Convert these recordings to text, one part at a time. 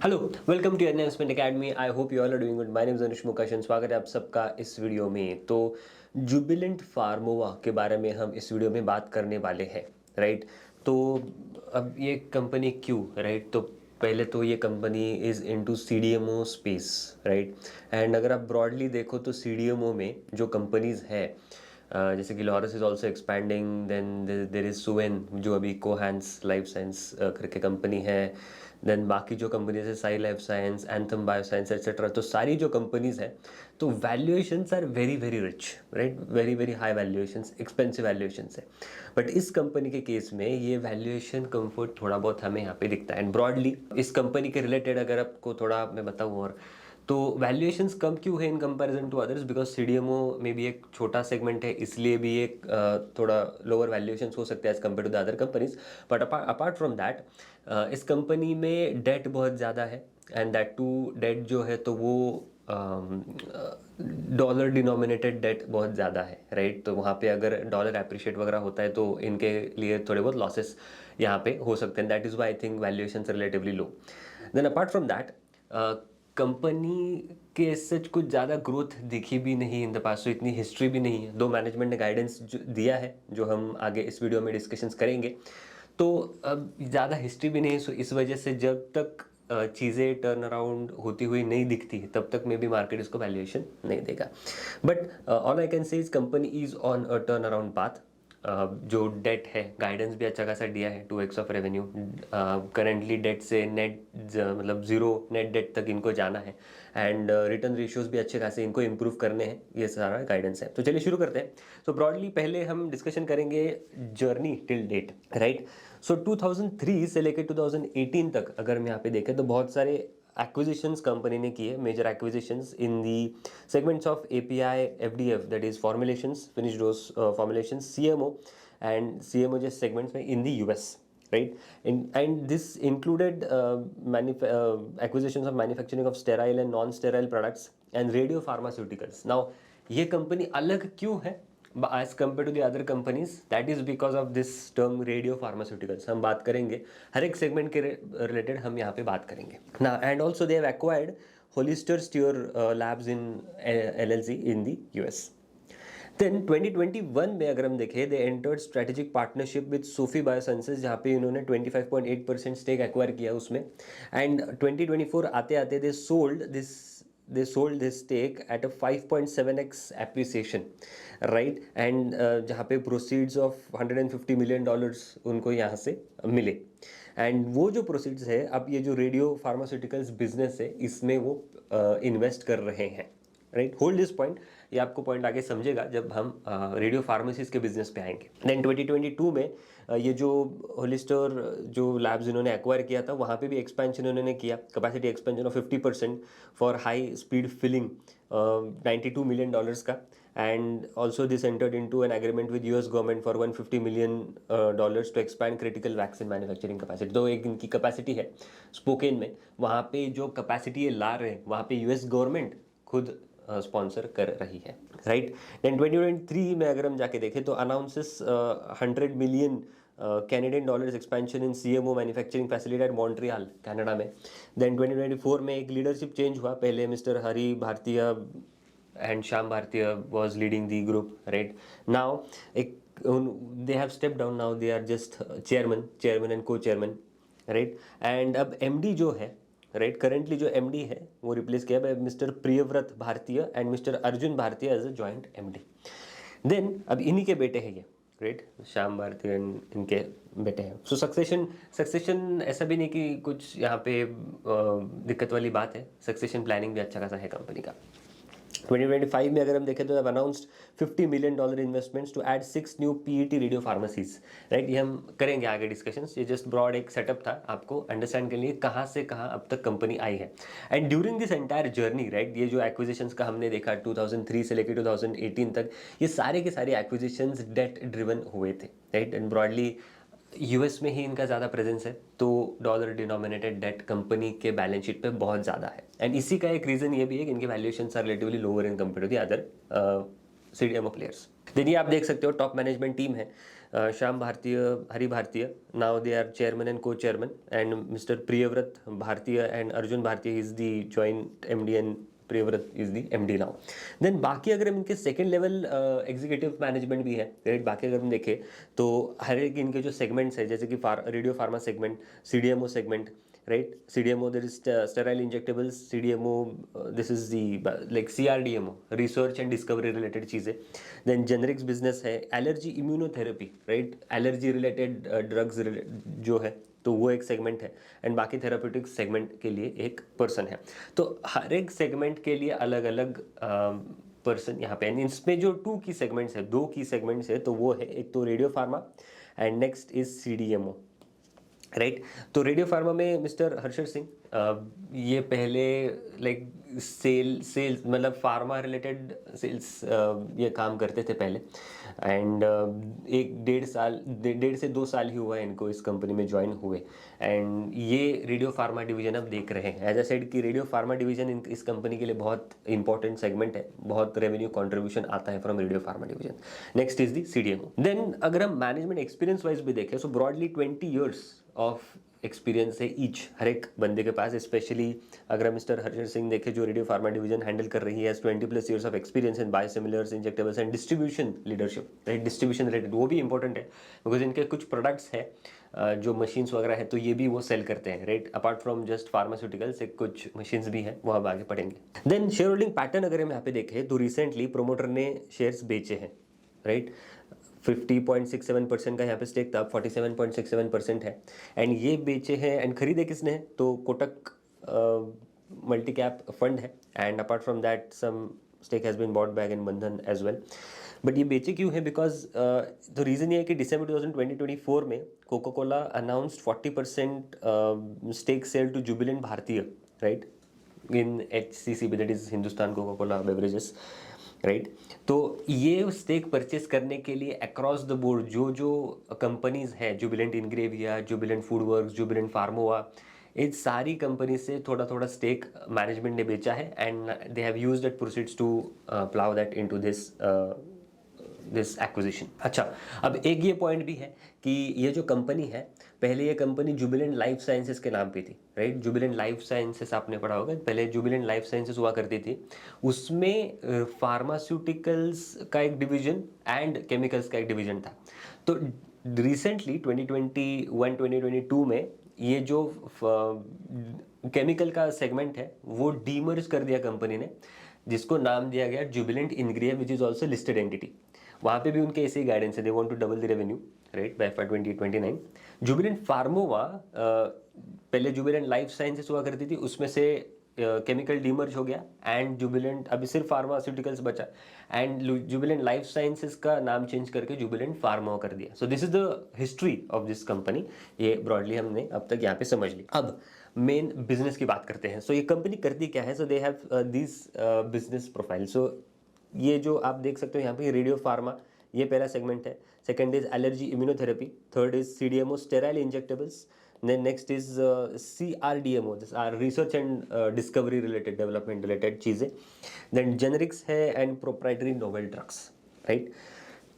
Hello, welcome to investment academy. I hope you all are doing good. My name is Anush Mukashan. स्वागत है आप सबका इस वीडियो में। तो जुबिलेंट फार्मोवा के बारे में हम इस वीडियो में बात करने वाले हैं, राइट। तो अब ये कंपनी क्यों, राइट। तो पहले तो ये company is into CDMO space, right. And अगर आप ब्रॉडली देखो तो सीडीएमओ में जो कंपनीज़ है, जैसे कि Laurus is also expanding, then there is Suven जो अभी कोहैंस लाइफ साइंस करके कंपनी है। देन बाकी जो कंपनीज है, Sai life science, Anthem bioscience etcetera, तो सारी जो कंपनीज है तो valuations are very very rich, right. Very very high valuations, expensive valuations है। बट इस कंपनी के केस में ये वैल्यूएशन कंफर्ट थोड़ा बहुत हमें यहाँ पे दिखता है। एंड ब्रॉडली इस कंपनी के रिलेटेड अगर आपको थोड़ा मैं बताऊँ, और तो वैल्यूएशंस कम क्यों है in comparison to others, because CDMO में भी एक छोटा सेगमेंट है, इसलिए भी एक थोड़ा लोअर वैल्यूएशंस हो सकते हैं as compare to the other companies. But apart from that इस कंपनी में डेट बहुत ज़्यादा है। एंड दैट टू डेट जो है तो वो डॉलर डिनोमिनेटेड डेट बहुत ज़्यादा है, राइट। तो वहाँ पे अगर डॉलर अप्रिशिएट वगैरह होता है तो इनके लिए थोड़े बहुत लॉसेस यहाँ पे हो सकते हैं। That is why I think valuation relatively low. Then apart from that company के सच कुछ ज़्यादा ग्रोथ दिखी भी नहीं इन द पास्ट, तो इतनी हिस्ट्री भी नहीं है। दो मैनेजमेंट ने गाइडेंस दिया है जो हम आगे इस वीडियो में डिस्कशंस करेंगे। तो अब ज़्यादा हिस्ट्री भी नहीं है, सो इस वजह से जब तक चीज़ें टर्न अराउंड होती हुई नहीं दिखती तब तक मे बी मार्केट इसको वैल्यूएशन नहीं देगा। But all I can say is company is on a turn around path. जो डेट है, गाइडेंस भी अच्छा खासा दिया है, 2x of revenue. Currently debt से नेट मतलब ज़ीरो नेट डेट तक इनको जाना है। एंड रिटर्न रेशियोज भी अच्छे खासे इनको इम्प्रूव करने हैं, ये सारा गाइडेंस है। तो चलिए शुरू करते हैं। तो ब्रॉडली पहले हम डिस्कशन करेंगे जर्नी टिल डेट, राइट। सो 2003 से लेकर 2018 तक अगर हम यहाँ पे देखें तो बहुत सारे एक्विजिशंस कंपनी ने किए, major acquisitions in the segments of API, FDF, that is formulations, finished dose formulations, CMO and CMO just segments में in the US, right? And this included acquisitions of manufacturing of sterile and non-sterile products and radio pharmaceuticals. Now ये कंपनी अलग क्यों है as compare to the other companies? That is because of this term radio pharmaceuticals. हम बात करेंगे हर एक segment के रिलेटेड, हम यहाँ पे बात करेंगे ना। And also they have acquired Hollister Stier labs in LLC in the US। Then 2021 में अगर हम देखें, they entered strategic partnership with Sofie biosciences, जहाँ पे इन्होंने 25.8% स्टेक एक्वायर किया उसमें। एंड 2024 आते आते they sold this stake at a 5.7x appreciation, right? And जहाँ पे proceeds of $150 million उनको यहाँ से मिले। एंड वो जो प्रोसीड्स है, अब ये जो रेडियो फार्मास्यूटिकल्स बिजनेस है इसमें वो इन्वेस्ट कर रहे हैं, राइट। होल्ड दिस पॉइंट, ये आपको पॉइंट आगे समझेगा जब हम रेडियो फार्मेसीज के बिजनेस पे आएंगे। देन 2022 में ये जो होलिस्टर जो लैब्स इन्होंने एक्वायर किया था, वहाँ पे भी एक्सपेंशन उन्होंने किया, capacity expansion of 50% for high speed filling, $92 million का। And also this entered into an agreement with US government for $150 million to expand critical vaccine manufacturing capacity. तो एक इनकी कैपेसिटी है स्पोकेन में, वहाँ पे जो कैपेसिटी ये ला रहे हैं वहाँ पे US गवर्नमेंट खुद स्पॉन्सर कर रही है, राइट। देन 2023 में अगर हम जाके देखें तो announces $100 million Canadian dollars expansion in CMO manufacturing facility eight Montreal Canada में। देन 2024 में एक लीडरशिप चेंज हुआ, पहले मिस्टर हरि भारतीय and Shyam Bhartia was leading the group, right. Now एक they have step down, now they are just chairman and co chairman, right. And अब MD जो है, राइट, करेंटली जो MD है वो रिप्लेस किया bye mister Priyavrat Bharatiya and mister Arjun Bharatiya as a joint MD। Then अब इन्हीं के बेटे हैं ये, राइट, श्याम भारतीय एंड इनके बेटे हैं। सो सक्सेशन ऐसा भी नहीं कि कुछ यहाँ पे दिक्कत वाली बात है, सक्सेशन प्लानिंग भी अच्छा खासा है कंपनी का। 2025 में अगर हम देखें तो announced $50 million investments to add 6 new PET radio pharmacies, right. ये हम करेंगे आगे डिस्कशंस, ये जस्ट ब्रॉड एक सेटअप था आपको अंडरस्टैंड के लिए कहाँ से कहाँ अब तक कंपनी आई है। And during this entire journey, right, ये जो एक्विजिशंस का हमने देखा 2003 से लेकर 2018 तक, ये सारे के सारे एक्विजिशंस डेट ड्रिवन हुए थे, राइट। एंड ब्रॉडली US में ही इनका ज़्यादा प्रेजेंस है, तो डॉलर डिनोमिनेटेड डेट कंपनी के बैलेंस शीट पे बहुत ज़्यादा है। एंड इसी का एक रीज़न ये भी है कि इनके valuations are relatively lower in compare to the other CDMO players. Then ये आप देख सकते हो टॉप मैनेजमेंट टीम है, Shyam Bharatiya, Hari Bharatiya, now they are chairman and co chairman, and mister Priyavrat Bharatiya and Arjun Bharatiya is the joint MD and Priyavrat is the MD now. Then बाकी अगर हम इनके सेकेंड लेवल एग्जीक्यूटिव मैनेजमेंट भी है, राइट, बाकी अगर हम देखें तो हर एक इनके जो सेगमेंट्स है, जैसे कि radio pharma segment, CDMO segment, right, CDMO, there is sterile injectables, CDMO, this is the like CRDMO, research and discovery related चीज़ें, then generics business है, allergy immunotherapy, right, allergy related drugs जो है तो वो एक सेगमेंट है, and बाकी therapeutic segment के लिए एक पर्सन है। तो हर एक सेगमेंट के लिए अलग अलग पर्सन यहाँ पे, एंड इसमें जो टू की सेगमेंट्स है, दो की सेगमेंट्स है, तो वो है एक तो radio pharma and next is CDMO, right. तो रेडियो फार्मा में मिस्टर हर्षद सिंह, ये पहले लाइक सेल्स मतलब फार्मा रिलेटेड सेल्स ये काम करते थे पहले, एंड एक डेढ़ से 2 साल ही हुआ है इनको इस कंपनी में ज्वाइन हुए, एंड ये रेडियो फार्मा डिवीजन अब देख रहे हैं। एज अ सेड कि रेडियो फार्मा डिवीजन इस कंपनी के लिए बहुत इंपॉर्टेंट सेगमेंट है, बहुत रेवेन्यू कंट्रीब्यूशन आता है from radio pharma division. Next is the CDMO। Then अगर हम मैनेजमेंट एक्सपीरियंस वाइज भी देखें, so broadly 20 years of experience है ईच हर एक बंदे के पास, स्पेशली अगर हम मिस्टर हर्षद सिंह देखें जो रेडियो फार्मा डिवीजन हैंडल कर रही है, 20+ years of experience in biosimilars, injectables and distribution leadership, right, distribution related वो भी इंपॉर्टेंट है, बिकॉज इनके कुछ प्रोडक्ट्स है जो मशीन्स वगैरह है तो ये भी वो सेल करते हैं, right, apart from just pharmaceuticals एक कुछ मशीन्स भी हैं, वो हम आगे पढ़ेंगे। देन शेयर होल्डिंग पैटर्न अगर हम यहाँ पे देखें तो रिसेंटली प्रोमोटर ने शेयर्स बेचे हैं, राइट, 50.67% का यहाँ पे स्टेक था, अब 47.67% है, एंड ये बेचे हैं एंड खरीदे किसने है तो कोटक मल्टी कैप फंड है, and apart from that some stake has been bought back in Bandhan as well. But ये बेचे क्यों है, बिकॉज तो रीज़न ये है कि दिसंबर 2024 में Coca Cola announced 40% stake sale to Jubilant Bhartia, right, in HCCB, that is Hindustan Coca Cola beverages, right. तो ये स्टेक परचेस करने के लिए अक्रॉस द बोर्ड जो कंपनीज है, जुबिलेंट इनग्रेविया, जुबिलेंट फूड वर्क्स, जुबिलेंट फार्मोवा, इन सारी कंपनी से थोड़ा थोड़ा स्टेक मैनेजमेंट ने बेचा है, and they have used that proceeds to plough that into this acquisition. अच्छा, अब एक ये पॉइंट भी है कि ये जो कंपनी है, पहले ये कंपनी जुबिलेंट लाइफ साइंसेस के नाम पे थी, राइट, जुबिलेंट लाइफ साइंसेस आपने पढ़ा होगा, पहले जुबिलेंट लाइफ साइंसेस हुआ करती थी, उसमें फार्मास्यूटिकल्स का एक डिवीजन एंड केमिकल्स का एक डिवीजन था। तो रिसेंटली 2021-2022 में ये जो केमिकल का सेगमेंट है वो डीमर्ज कर दिया कंपनी ने, जिसको नाम दिया गया Jubilant Ingrevia, which is also listed entity. वहाँ पे भी उनके ऐसे ही गाइडेंस है, they want to double the revenue, right, by 2029। Jubilant Pharmova पहले जुबिलेंट लाइफ साइंसेस हुआ करती थी, उसमें से केमिकल डीमर्ज हो गया, एंड जुबिलेंट अभी सिर्फ फार्मास्यूटिकल्स बचा, एंड जुबिलेंट लाइफ साइंसेस का नाम चेंज करके जुबिलेंट फार्मा कर दिया। सो this is the history of this company, ये ब्रॉडली हमने अब तक यहाँ पे समझ ली। अब मेन बिजनेस की बात करते हैं। सो ये कंपनी करती क्या है, so they have this business profile. So ये जो आप देख सकते हो यहाँ पे रेडियो फार्मा, ये पहला सेगमेंट है, second is allergy immunotherapy, third is CDMO sterile injectables, then next is CRDMO, this are research and discovery related, development related चीज़ें, then generics है and proprietary novel drugs, right।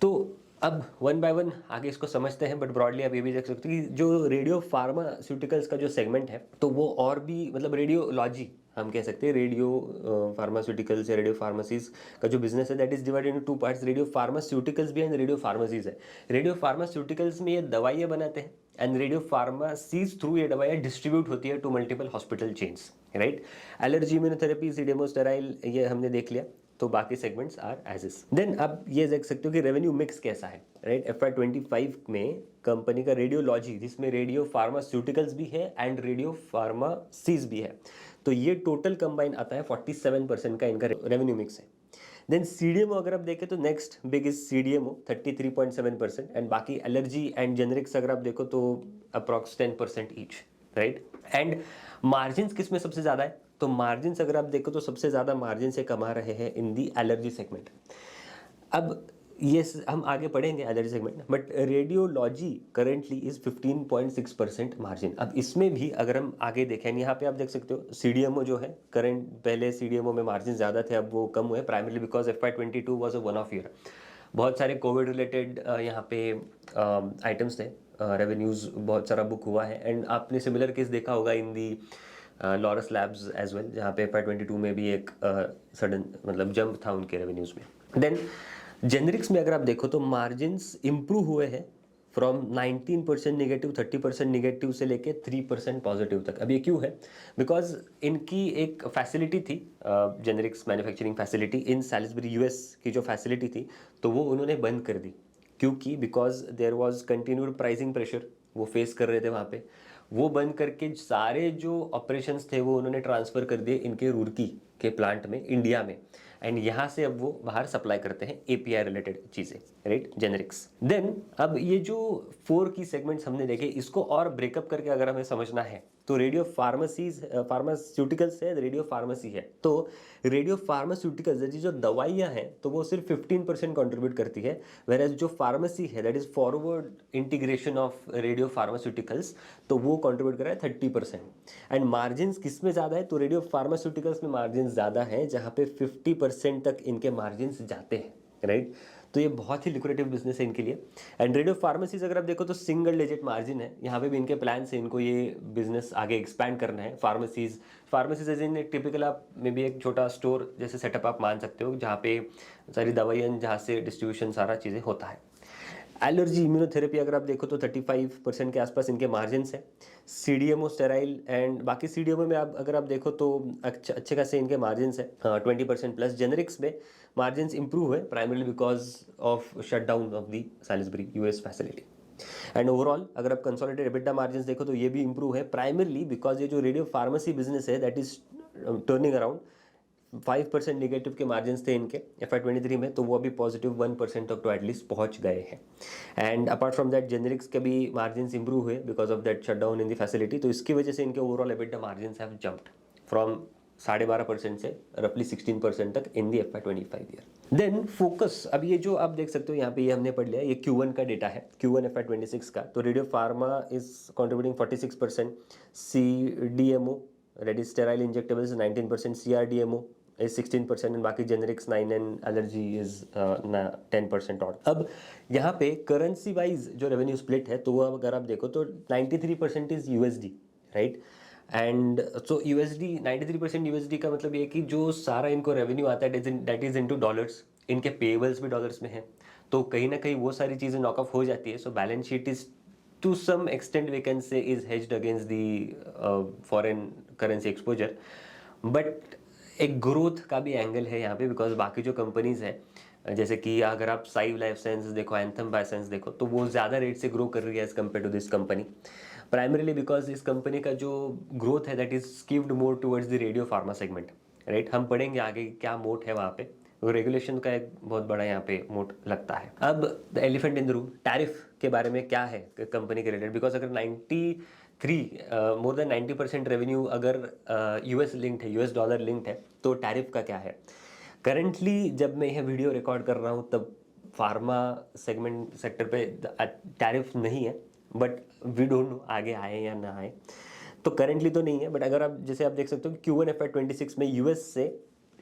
तो अब one by one आगे इसको समझते हैं, but broadly आप ये भी देख सकते हो कि जो रेडियो फार्मास्यूटिकल्स का जो सेगमेंट है तो वो और भी मतलब रेडियोलॉजी हम कह सकते हैं, रेडियो फार्मास्यूटिकल्स या रेडियो फार्मेसीज का जो बिजनेस है that is divided into 2 parts, radio pharmaceuticals भी एंड रेडियो फार्मेसीज है। रेडियो फार्मास्यूटिकल्स में ये दवाइयाँ बनाते हैं, एंड रेडियो फार्मासीज थ्रू ये दवाइयाँ डिस्ट्रीब्यूट होती है to multiple hospital chains, right. Allergy immunotherapy, CDMO sterile, ये हमने देख लिया, तो बाकी segments are as is. Then अब ये देख सकते हो कि रेवेन्यू मिक्स कैसा है, राइट। FY25 में कंपनी का रेडियोलॉजी, जिसमें रेडियो फार्मास्यूटिकल्स भी है एंड रेडियो फार्मासीज भी है, तो ये टोटल कंबाइन आता है 47% का इनका रेवेन्यू मिक्स है। देन CDMO अगर आप देखें तो next big is CDMO 33.7%, and बाकी एलर्जी एंड जेनरिक्स अगर आप देखो तो approx 10% each, right. And margin किस में सबसे ज़्यादा है, तो मार्जिन अगर आप देखो तो सबसे ज़्यादा मार्जिन से कमा रहे हैं इन दी एलर्जी सेगमेंट। अब ये हम आगे पढ़ेंगे allergy segment, but radiology currently is 15.6% margin. अब इसमें भी अगर हम आगे देखें, यहाँ पे आप देख सकते हो CDMO जो है करंट, पहले CDMO में मार्जिन ज़्यादा थे, अब वो कम हुए, primarily because FY22 was a one of year. बहुत सारे कोविड रिलेटेड यहाँ पे आइटम्स थे, रेवेन्यूज़ बहुत सारा बुक हुआ है। एंड आपने सिमिलर केस देखा होगा इन दी लॉरस लैब्स एज वेल, जहाँ पे FY22 में भी एक सडन मतलब जंप था उनके रेवेन्यूज़ में। देन जेनरिक्स में अगर आप देखो तो मार्जिन्स इंप्रूव हुए हैं फ्रॉम 19% नेगेटिव, 30% नेगेटिव से लेके 3% पॉजिटिव तक। अब ये क्यों है? बिकॉज इनकी एक फैसिलिटी थी, generics manufacturing facility in Salisbury US की जो फैसिलिटी थी, तो वो उन्होंने बंद कर दी। क्योंकि because there was continued pricing pressure वो फेस कर रहे थे वहाँ पे। वो बंद करके सारे जो ऑपरेशंस थे वो उन्होंने ट्रांसफ़र कर दिए इनके रुड़की के प्लांट में, इंडिया में। एंड यहाँ से अब वो बाहर सप्लाई करते हैं API रिलेटेड चीज़ें, राइट, जेनरिक्स। देन अब ये जो 4 की सेगमेंट्स हमने देखे, इसको और ब्रेकअप करके अगर हमें समझना है तो रेडियो फार्मेसीज, फार्मास्यूटिकल्स है, रेडियो फार्मेसी है। तो रेडियो फार्मास्यूटिकल्स जो दवाइयाँ हैं तो वो सिर्फ 15% कॉन्ट्रीब्यूट करती है, वेर जो फार्मेसी है that is forward integration of radio pharmaceuticals, तो वो कॉन्ट्रीब्यूट कर रहा है 30%। एंड मार्जिन किस में ज़्यादा है? तो रेडियो फार्मास्यूटिकल्स में मार्जिन ज़्यादा है, जहाँ पे 50% तक इनके मार्जिन जाते हैं, राइट। तो ये बहुत ही लिक्विडेटिव बिजनेस है इनके लिए। एंड रेडियो फार्मेसीज अगर आप देखो तो सिंगल डिजिट मार्जिन है, यहाँ पे भी इनके प्लान से इनको ये बिजनेस आगे एक्सपैंड करना है। फार्मेसीज एज इन एक टिपिकल आप मे बी एक छोटा स्टोर जैसे सेटअप आप मान सकते हो, जहाँ पे सारी दवाइयाँ, जहाँ से डिस्ट्रीब्यूशन सारा चीज़ें होता है। एलर्जी इम्यूनोथेरेपी अगर आप देखो तो 35% के आसपास इनके मार्जिन है। CDMO स्टेराइल एंड बाकी CDMO में आप अगर आप देखो तो अच्छे खासे इनके मार्जिन है, 20% प्लस। जेनरिक्स में मार्जिन इंप्रूव है primarily because of shut down of the Salisbury US facility. And overall अगर आप कंसोलिडेटेड EBITDA मार्जिन देखो तो ये भी इंप्रूव है प्राइमरली बिकॉज ये जो रेडियो फार्मेसी बिजनेस है that is turning around. 5% negative के मार्जिन थे इनके FY23 में, तो वो अभी पॉजिटिव 1% तक तो एटलीस्ट पहुंच गए हैं। And apart from that generics के भी मार्जिन इंप्रूव हुए because of that shutdown in the facility, तो इसकी वजह से इनके overall EBITDA margin have jumped from 12.5% से रफली 16% तक इन दी FY25 ईयर। देन फोकस, अब ये जो आप देख सकते हो यहाँ पे, ये हमने पढ़ लिया, ये Q1 का डेटा है, Q1 FY26 का। तो radio pharma is contributing 46%, CDMO ready sterile injectables 19%, CRDMO is 16% and बाकी जेनरिक्स 9 एंड एलर्जी इज 10% और। अब यहाँ पे करेंसी वाइज जो रेवेन्यू स्प्लिट है तो वो अगर आप देखो तो 93% is USD, right. And so USD 93% USD का मतलब ये कि जो सारा इनको रेवेन्यू आता है दैट इज इनटू डॉलर्स, इनके पेबल्स भी डॉलर्स में है, तो कहीं ना कहीं वो सारी चीज़ें नॉक ऑफ हो जाती है। So balance sheet is to some extent we can say is hedged against the foreign currency exposure. But एक ग्रोथ का भी एंगल है यहाँ पे बिकॉज बाकी जो कंपनीज है जैसे कि अगर आप साइव लाइफ साइंसेज देखो, एंथम बायोसाइंस देखो, तो वो ज़्यादा रेट से ग्रो कर रही है as compare to this company, primarily because इस कंपनी का जो ग्रोथ है that is skewed more towards the radio pharma segment, right. हम पढ़ेंगे आगे क्या मोट है वहाँ पे, रेगुलेशन का एक बहुत बड़ा यहाँ पे मोट लगता है। अब the elephant in the room, tariff के बारे में क्या है कंपनी के रिलेटेड, बिकॉज अगर 90% रेवेन्यू अगर US लिंक्ड है, US डॉलर लिंक्ड है, तो टैरिफ का क्या है? करेंटली जब मैं यह वीडियो रिकॉर्ड कर रहा हूँ तब फार्मा सेगमेंट सेक्टर पे टैरिफ नहीं है, बट वी डोंट नो आगे आए या ना आए। तो करेंटली तो नहीं है, बट अगर आप जैसे आप देख सकते हो Q1 FY26 में US से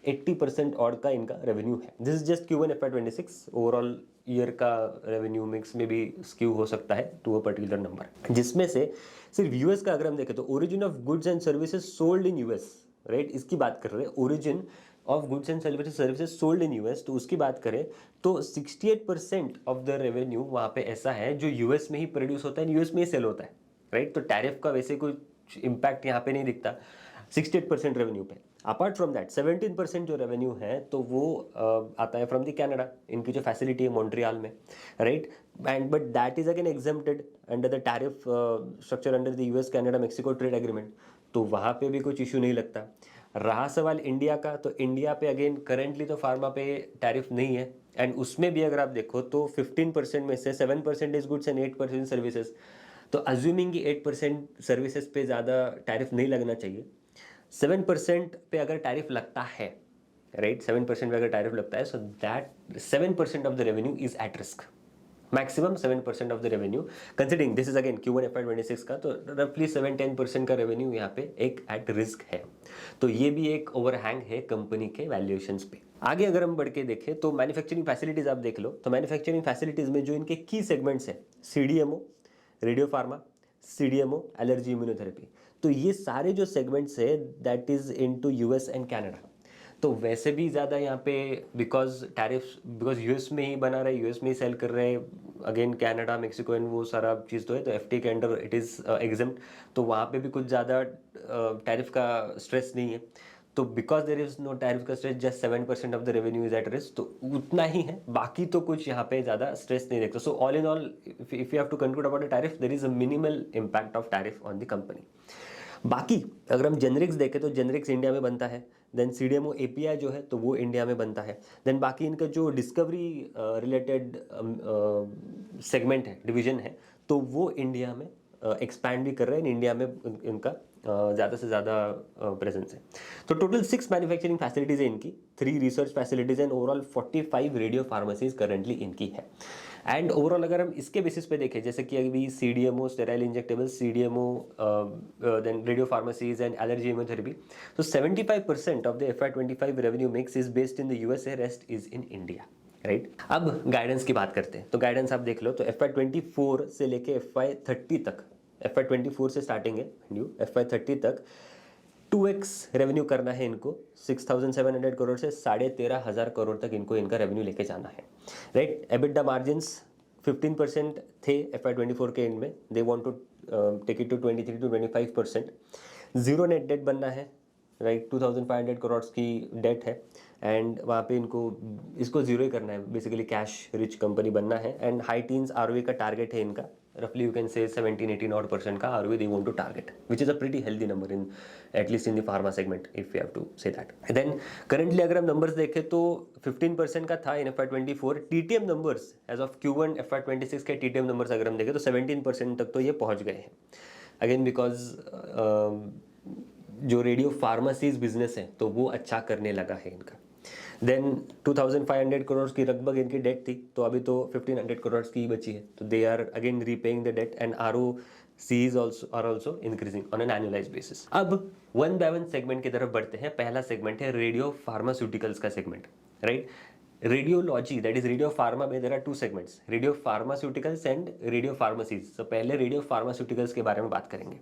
80% और का इनका रेवेन्यू है। This is just Q1 FY26, overall year का रेवेन्यू मिक्स में भी स्क्यू हो सकता है टू अ पर्टिकुलर नंबर, जिसमें से सिर्फ US का अगर हम देखें तो origin of goods and services sold in US, right, इसकी बात कर रहे हैं, origin of goods and services sold in US, तो उसकी बात करें तो 68% ऑफ द रेवेन्यू वहाँ पे ऐसा है जो US में ही प्रोड्यूस होता है, US में ही सेल होता है, राइट। तो टैरिफ का वैसे कुछ इम्पैक्ट यहाँ पे नहीं दिखता 68% रेवेन्यू पे। अपार्ट फ्रॉम दैट 17% जो रेवेन्यू है तो वो आता है फ्रॉम द कनाडा, इनकी जो फैसिलिटी है मॉन्ट्रियल में, right. And but that is again exempted under the tariff structure under the US Canada Mexico trade agreement, तो वहाँ पे भी कुछ इशू नहीं लगता। रहा सवाल इंडिया का, तो इंडिया पे अगेन करेंटली तो फार्मा पे टैरिफ नहीं है, एंड उसमें भी अगर आप देखो तो 15% में से 7% इज गुड्स एंड 8% सर्विसेज, तो अज्यूमिंग कि 8% सर्विसेज पे ज़्यादा टैरिफ नहीं लगना चाहिए। 7% पे अगर टैरिफ लगता है, राइट, 7% पे अगर टैरिफ लगता है, so that 7% of the revenue is at risk, maximum 7% of the revenue, considering this is again Q1 FY26 का, तो रफली 7-10% का रेवेन्यू यहाँ पे एक एट रिस्क है। तो ये भी एक ओवरहैंग है कंपनी के वैल्यूएशंस पे। आगे अगर हम बढ़ के देखें तो मैन्युफैक्चरिंग फैसिलिटीज आप देख लो, तो मैन्युफैक्चरिंग फैसिलिटीज में जो इनके की सेगमेंट्स हैं, CDMO, radio pharma, CDMO, allergy immunotherapy, तो ये सारे जो सेगमेंट्स है that is into US and Canada. तो वैसे भी ज़्यादा यहाँ पे बिकॉज टैरिफ्स, बिकॉज US में ही बना रहे, US में ही सेल कर रहे हैं, अगेन कनाडा, मेक्सिको एंड वो सारा चीज़ तो है, तो FTA के अंडर इट इज़ एग्जम्प्ट, तो वहाँ पे भी कुछ ज़्यादा टैरिफ का स्ट्रेस नहीं है। तो because there is no tariff का stress, just 7% of the revenue is at risk, तो उतना ही है, बाकी तो कुछ यहाँ पे ज़्यादा स्ट्रेस नहीं देखते। So all in all if you have to conclude about the tariff, there is a minimal impact of tariff on the company. बाकी अगर हम जेनरिक्स देखें तो जेनरिक्स इंडिया में बनता है, देन CDMO API जो है तो वो इंडिया में बनता है, देन बाकी इनका जो डिस्कवरी रिलेटेड सेगमेंट है, डिवीजन है, तो वो इंडिया में एक्सपैंड भी कर रहे हैं, इंडिया में इनका ज़्यादा से ज़्यादा प्रेजेंस है। तो टोटल 6 मैन्युफैक्चरिंग फैसिलिटीज़ है इनकी, 3 research facilities and overall 45 radio pharmacies currently इनकी है। एंड ओवरऑल अगर हम इसके बेसिस पे देखें, जैसे कि अभी CDMO sterile injectable, CDMO then radio pharmacies and allergy immunotherapy, तो 75% of the FY25 revenue mix is based in the USA, rest is in India, right. अब गाइडेंस की बात करते हैं, तो गाइडेंस आप देख लो, तो FY24 से लेके FY30 तक, FY24 से स्टार्टिंग है FY30 तक 2x रेवेन्यू करना है इनको, 6,700 करोड़ से 13,500 करोड़ तक इनको इनका रेवेन्यू लेके जाना है, राइट। EBITDA मार्जिन्स 15% थे FY24 के एंड में, they want to take it to 23-25%। Zero net debt बनना है, राइट, 2,500 करोड़ की डेट है, एंड वहाँ पे इनको इसको जीरो ही करना है, बेसिकली कैश रिच कंपनी बनना है, एंड हाई टीन्स ROE का टारगेट है इनका, roughly you can say 17-18% का ROE they want to target, which is a pretty healthy number in at least in the pharma segment if we have to say that. Then currently अगर हम numbers देखें तो 15% का था in FY24, TTM numbers as of Q1 FY26 के TTM numbers अगर हम देखें तो 17% तक तो ये पहुंच गए हैं, again because जो रेडियो फार्मेसीज बिजनेस है तो वो अच्छा करने लगा है इनका। देन 2,500 करोड़ की लगभग इनकी डेट थी, तो अभी तो 1,500 करोड़ की बची है, तो they are again repaying the debt and ROCs are also increasing on an annualise basis. अब वन बाय वन सेगमेंट की तरफ बढ़ते हैं। पहला सेगमेंट है रेडियो फार्मास्यूटिकल्स का segment, right. Radiology, that is radio pharma में there are 2 segments, radio pharmaceuticals and radio pharmacies. तो पहले रेडियो फार्मास्यूटिकल्स के बारे में बात करेंगे।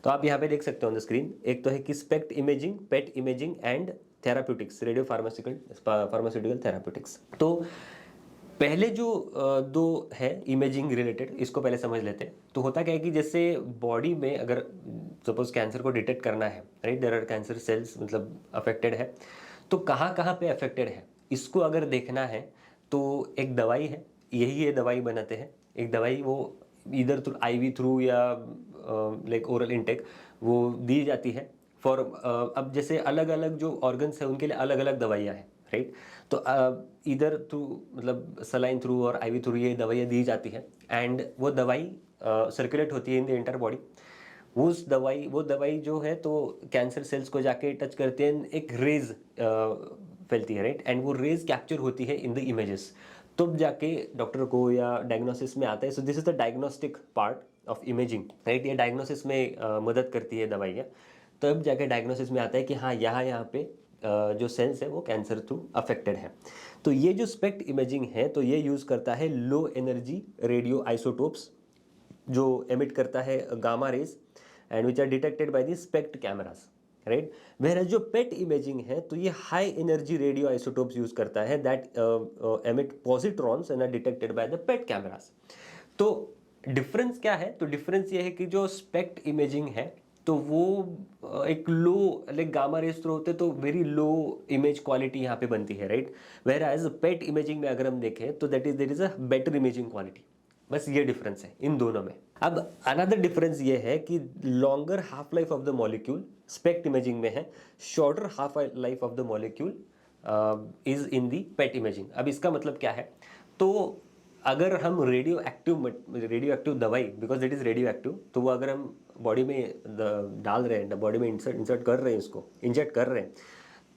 तो आप यहाँ पे देख सकते हो ऑन द स्क्रीन, एक तो है कि SPECT imaging, PET imaging and therapeutics, radio pharmaceutical therapeutics. तो पहले जो दो है इमेजिंग रिलेटेड, इसको पहले समझ लेते हैं। तो होता क्या है कि जैसे बॉडी में अगर सपोज कैंसर को डिटेक्ट करना है, right, there are cancer cells मतलब अफेक्टेड है, तो कहाँ कहाँ पे अफेक्टेड है इसको अगर देखना है तो एक दवाई है, यही ये दवाई बनाते हैं। एक दवाई वो इधर थ्रू IV थ्रू या लाइक ओरल इनटेक वो दी जाती है फॉर अब जैसे अलग अलग जो ऑर्गन्स है उनके लिए अलग अलग दवाइयाँ हैं, राइट। तो इधर थ्रू मतलब सलाइन थ्रू और IV थ्रू ये दवाइयाँ दी जाती है, एंड वो दवाई सर्कुलेट होती है इन द एंटायर बॉडी। वो दवाई जो है तो कैंसर सेल्स को जाके टच करते हैं, एक रेज फैलती है, राइट, एंड वो रेज कैप्चर होती है इन द इमेजेस, तब जाके डॉक्टर को या डायग्नोसिस में आता है। सो this is the diagnostic part of imaging, right. ये डायग्नोसिस में मदद करती है दवाइयाँ, तब जाके डायग्नोसिस में आता है कि हाँ यहाँ पे जो सेल्स है वो कैंसर थ्रू अफेक्टेड है। तो ये जो स्पेक्ट इमेजिंग है तो ये यूज़ करता है लो एनर्जी रेडियो आइसोटोप्स जो एमिट करता है gamma rays and which are detected by the SPECT cameras, right. Where जो पेट इमेजिंग है तो ये high energy radio isotopes use करता है that emit positrons and are detected by the PET cameras. तो डिफरेंस क्या है? तो डिफरेंस ये है कि जो स्पेक्ट इमेजिंग है तो वो एक लो लाइक गामा रेज थ्रू होते तो वेरी लो इमेज क्वालिटी यहाँ पे बनती है, right. Where as PET imaging में अगर हम देखें तो that is there is a better imaging quality. बस ये डिफरेंस है इन दोनों में। अब अनदर डिफरेंस ये है कि longer half life of the molecule SPECT imaging में है, shorter half life of the molecule is in the PET imaging. अब इसका मतलब क्या है? तो अगर हम रेडियो एक्टिव दवाई, because it is radio active, तो वो अगर हम बॉडी में डाल रहे हैं, बॉडी में इंसर्ट कर रहे हैं, इसको इंजेक्ट कर रहे हैं,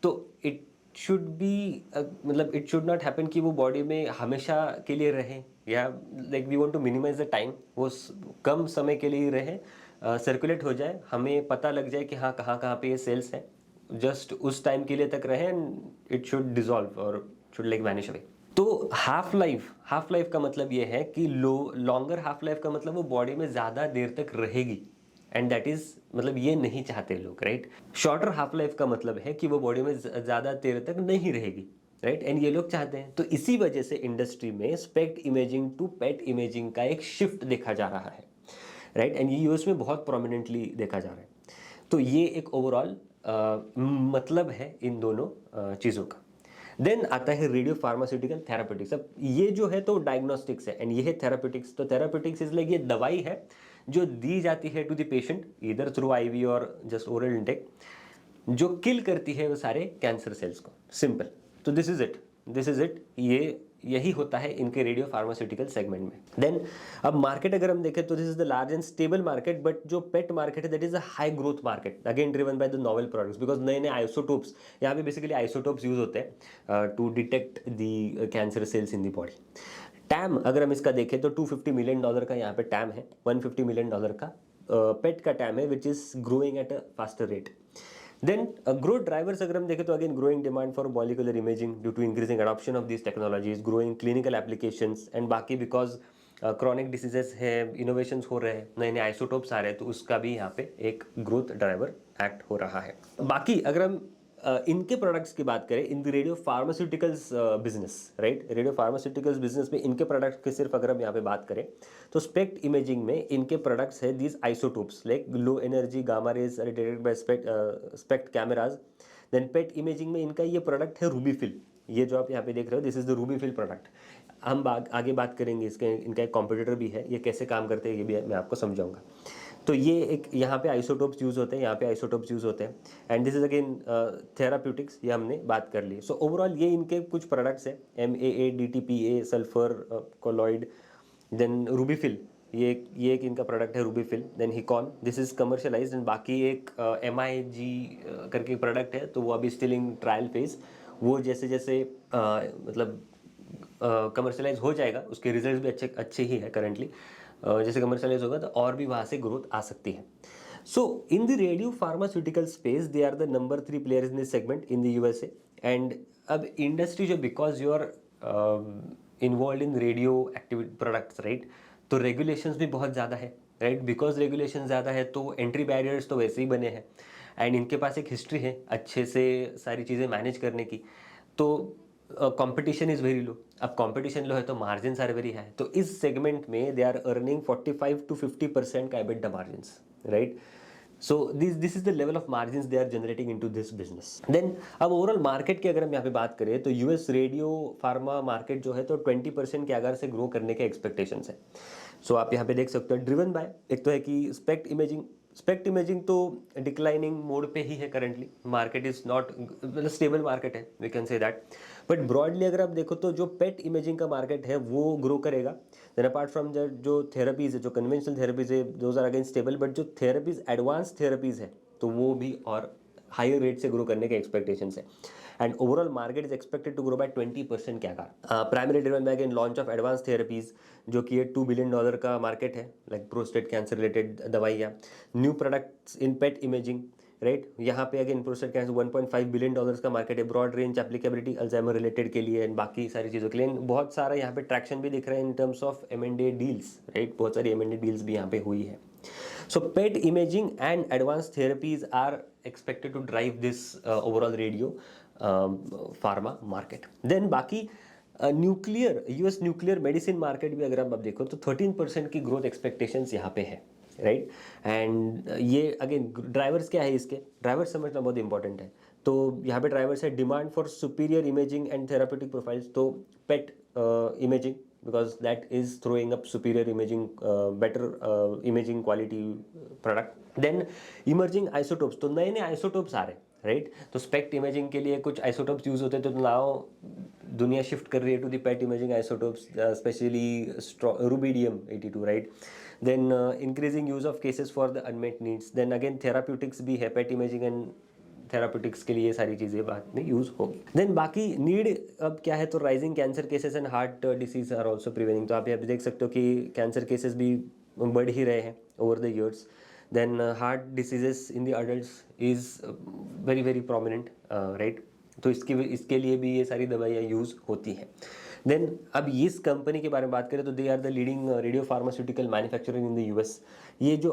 तो इट शुड बी मतलब इट शुड नॉट हैपन कि वो बॉडी में हमेशा के लिए रहे, या like we want to minimise the time, वो कम समय के लिए ही रहे, सर्कुलेट हो जाए, हमें पता लग जाए कि हाँ कहाँ कहाँ पे ये सेल्स हैं, जस्ट उस टाइम के लिए तक रहे एंड इट शुड डिजॉल्व और शुड लाइक वैनिश अवे। तो हाफ लाइफ का मतलब ये है कि लॉन्गर हाफ लाइफ का मतलब वो बॉडी में ज़्यादा देर तक रहेगी, एंड दैट इज मतलब ये नहीं चाहते लोग, राइट। शॉर्टर हाफ लाइफ का मतलब है कि वो बॉडी में ज़्यादा देर तक नहीं रहेगी, राइट, एंड ये लोग चाहते हैं। तो इसी वजह से इंडस्ट्री में SPECT imaging to PET imaging का एक शिफ्ट देखा जा रहा है, राइट, एंड ये यूएस में बहुत प्रोमिनेंटली देखा जा रहा है। तो ये एक ओवरऑल मतलब है इन दोनों चीज़ों का। देन आता है रेडियो फार्मास्यूटिकल थेरापेटिक्स। अब ये जो है तो डायग्नोस्टिक्स है एंड ये है थेरापेटिक्स। तो थेरापेटिक्स इज लाइक ये दवाई है जो दी जाती है टू द पेशेंट इधर थ्रू आईवी और जस्ट ओरल इंटेक, जो किल करती है वो सारे कैंसर सेल्स को, सिंपल। तो दिस इज इट, ये यही होता है इनके रेडियो फार्मास्यूटिकल सेगमेंट में। देन अब मार्केट अगर हम देखें तो this is the large and stable market, but जो पेट मार्केट है that is a high growth market, again driven by the novel products, because नए नए आइसोटोप्स, यहाँ पे बेसिकली आइसोटोप्स यूज होते हैं to detect the cancer cells in the body. TAM अगर हम इसका देखें तो $250 मिलियन का यहाँ पे टैम है, $150 मिलियन का पेट का टैम है, which is growing at a faster rate. Then growth drivers अगर हम देखें तो again growing demand for molecular imaging due to increasing adoption of this technologies, growing clinical applications, and बाकी बिकॉज क्रॉनिक डिसीजेस है, innovations हो रहे हैं, नए नए आइसोटोप्स आ रहे हैं, तो उसका भी यहाँ पे एक ग्रोथ ड्राइवर एक्ट हो रहा है। बाकी अगर हम इनके प्रोडक्ट्स की बात करें इन the radio pharmaceuticals business, right, radio pharmaceuticals business में इनके प्रोडक्ट्स की सिर्फ अगर हम यहाँ पे बात करें तो स्पेक्ट इमेजिंग में इनके प्रोडक्ट्स है these isotopes like low energy gamma rays detected by SPECT cameras. Then PET imaging में इनका ये प्रोडक्ट है रूबीफिल, ये जो आप यहाँ पे देख रहे हो दिस इज द रूबीफिल प्रोडक्ट। हम आगे बात करेंगे इसके, इनका एक कॉम्पिटिटर भी है, ये कैसे काम करते हैं ये भी मैं आपको समझाऊंगा। तो ये एक यहाँ पे आइसोटोप्स यूज़ होते हैं, यहाँ पे आइसोटोप्स यूज़ होते हैं, and this is again therapeutics, ये हमने बात कर ली। सो ओवरऑल ये इनके कुछ प्रोडक्ट्स हैं, MAA DTPA sulphur colloid, then Rubyfill, ये एक इनका प्रोडक्ट है Rubyfill. Then Hicon, this is commercialised, and बाकी एक MIG करके प्रोडक्ट है, तो वो अभी स्टिल इन ट्रायल फेज, वो जैसे जैसे मतलब कमर्शलाइज हो जाएगा, उसके रिजल्ट भी अच्छे ही है करंटली, जैसे कमर्शलाइज होगा तो और भी वहाँ से ग्रोथ आ सकती है। So in the radio pharmaceutical space they are the number 3 players in this segment in the USA। And अब इंडस्ट्री जो because you are involve in radio active products, right, तो रेगुलेशंस भी बहुत ज़्यादा है, राइट, बिकॉज रेगुलेशन ज़्यादा है तो एंट्री बैरियर्स तो वैसे ही बने हैं, एंड इनके पास एक हिस्ट्री है अच्छे से सारी चीज़ें मैनेज करने की। तो कंपटीशन इज़ वेरी लो, अब कंपटीशन लो है तो मार्जिन आर वेरी हाई, तो इस सेगमेंट में दे आर अर्निंग 45 to 50% का EBITDA margins, right. So this is the level of margins they are generating into this business. Then अब overall market की अगर हम यहाँ पे बात करें तो यूएस रेडियो फार्मा मार्केट जो है तो 20% के आकार से ग्रो करने के एक्सपेक्टेशंस है। सो आप यहाँ पे देख सकते हो ड्रिवन बाय, एक तो है कि स्पेक्ट इमेजिंग तो डिक्लाइनिंग मोड पे ही है करंटली, मार्केट इज नॉट मतलब स्टेबल मार्केट है, we can say that. But broadly अगर आप देखो तो जो पेट इमेजिंग का मार्केट है वो ग्रो करेगा। देन अपार्ट फ्रॉम जो थेरेपीज है, जो कन्वेंशनल थेरेपीज है, those are again stable, but जो थेरेपीज एडवांस थेरेपीज है तो वो भी और हायर रेट से ग्रो करने के एक्सपेक्टेशंस है। And overall market is expected to grow by 20% के आकार, primary driven by again launch of advance therapies, जो कि $2 बिलियन का मार्केट है, लाइक प्रोस्टेट कैंसर रिलेटेड दवाइयाँ, new products in PET imaging, right, यहाँ पे अगेन प्रोस्टेट कैंसर $1.5 बिलियन का मार्केट है, broad range applicability Alzheimer related के लिए एंड बाकी सारी चीज़ों के लिए। बहुत सारा यहाँ पे ट्रैक्शन भी दिख रहा है in terms of M&A deals, right, बहुत सारी M&A डील्स भी यहाँ पे हुई है। So PET imaging and advanced therapies are expected to drive this overall radio pharma market. Then बाकी nuclear US nuclear medicine market भी अगर आप अब देखो तो 13% की ग्रोथ एक्सपेक्टेशंस यहाँ पे है, राइट। एंड ये अगेन ड्राइवर्स क्या है, इसके ड्राइवर्स समझना बहुत इंपॉर्टेंट है। तो यहाँ पे ड्राइवर्स है demand for superior imaging and therapeutic profiles, तो पेट imaging because that is throwing up superior imaging, better imaging quality product. Then emerging isotopes, तो नए नए isotopes आ रहे हैं, राइट, तो स्पेक्ट इमेजिंग के लिए कुछ आइसोटोप्स यूज होते हैं, तो नाउ दुनिया शिफ्ट कर रही है to the PET imaging isotopes, specially rubidium 82, right. Then increasing use of cases for the unmet needs. Then again therapeutics भी है, पेट इमेजिंग एंड थेराप्यूटिक्स के लिए ये सारी चीज़ें बाद में यूज़ होगी। देन बाकी नीड अब क्या है, तो rising cancer cases and heart disease are also prevailing. तो आप यहाँ पे देख सकते हो कि कैंसर केसेस भी बढ़ ही रहे हैं over the years. Then heart diseases in the adults is very very prominent, right. तो इसके लिए भी ये सारी दवाइयाँ यूज़ होती हैं। देन अब इस कंपनी के बारे में बात करें तो they are the leading radio pharmaceutical manufacturing in the US. ये जो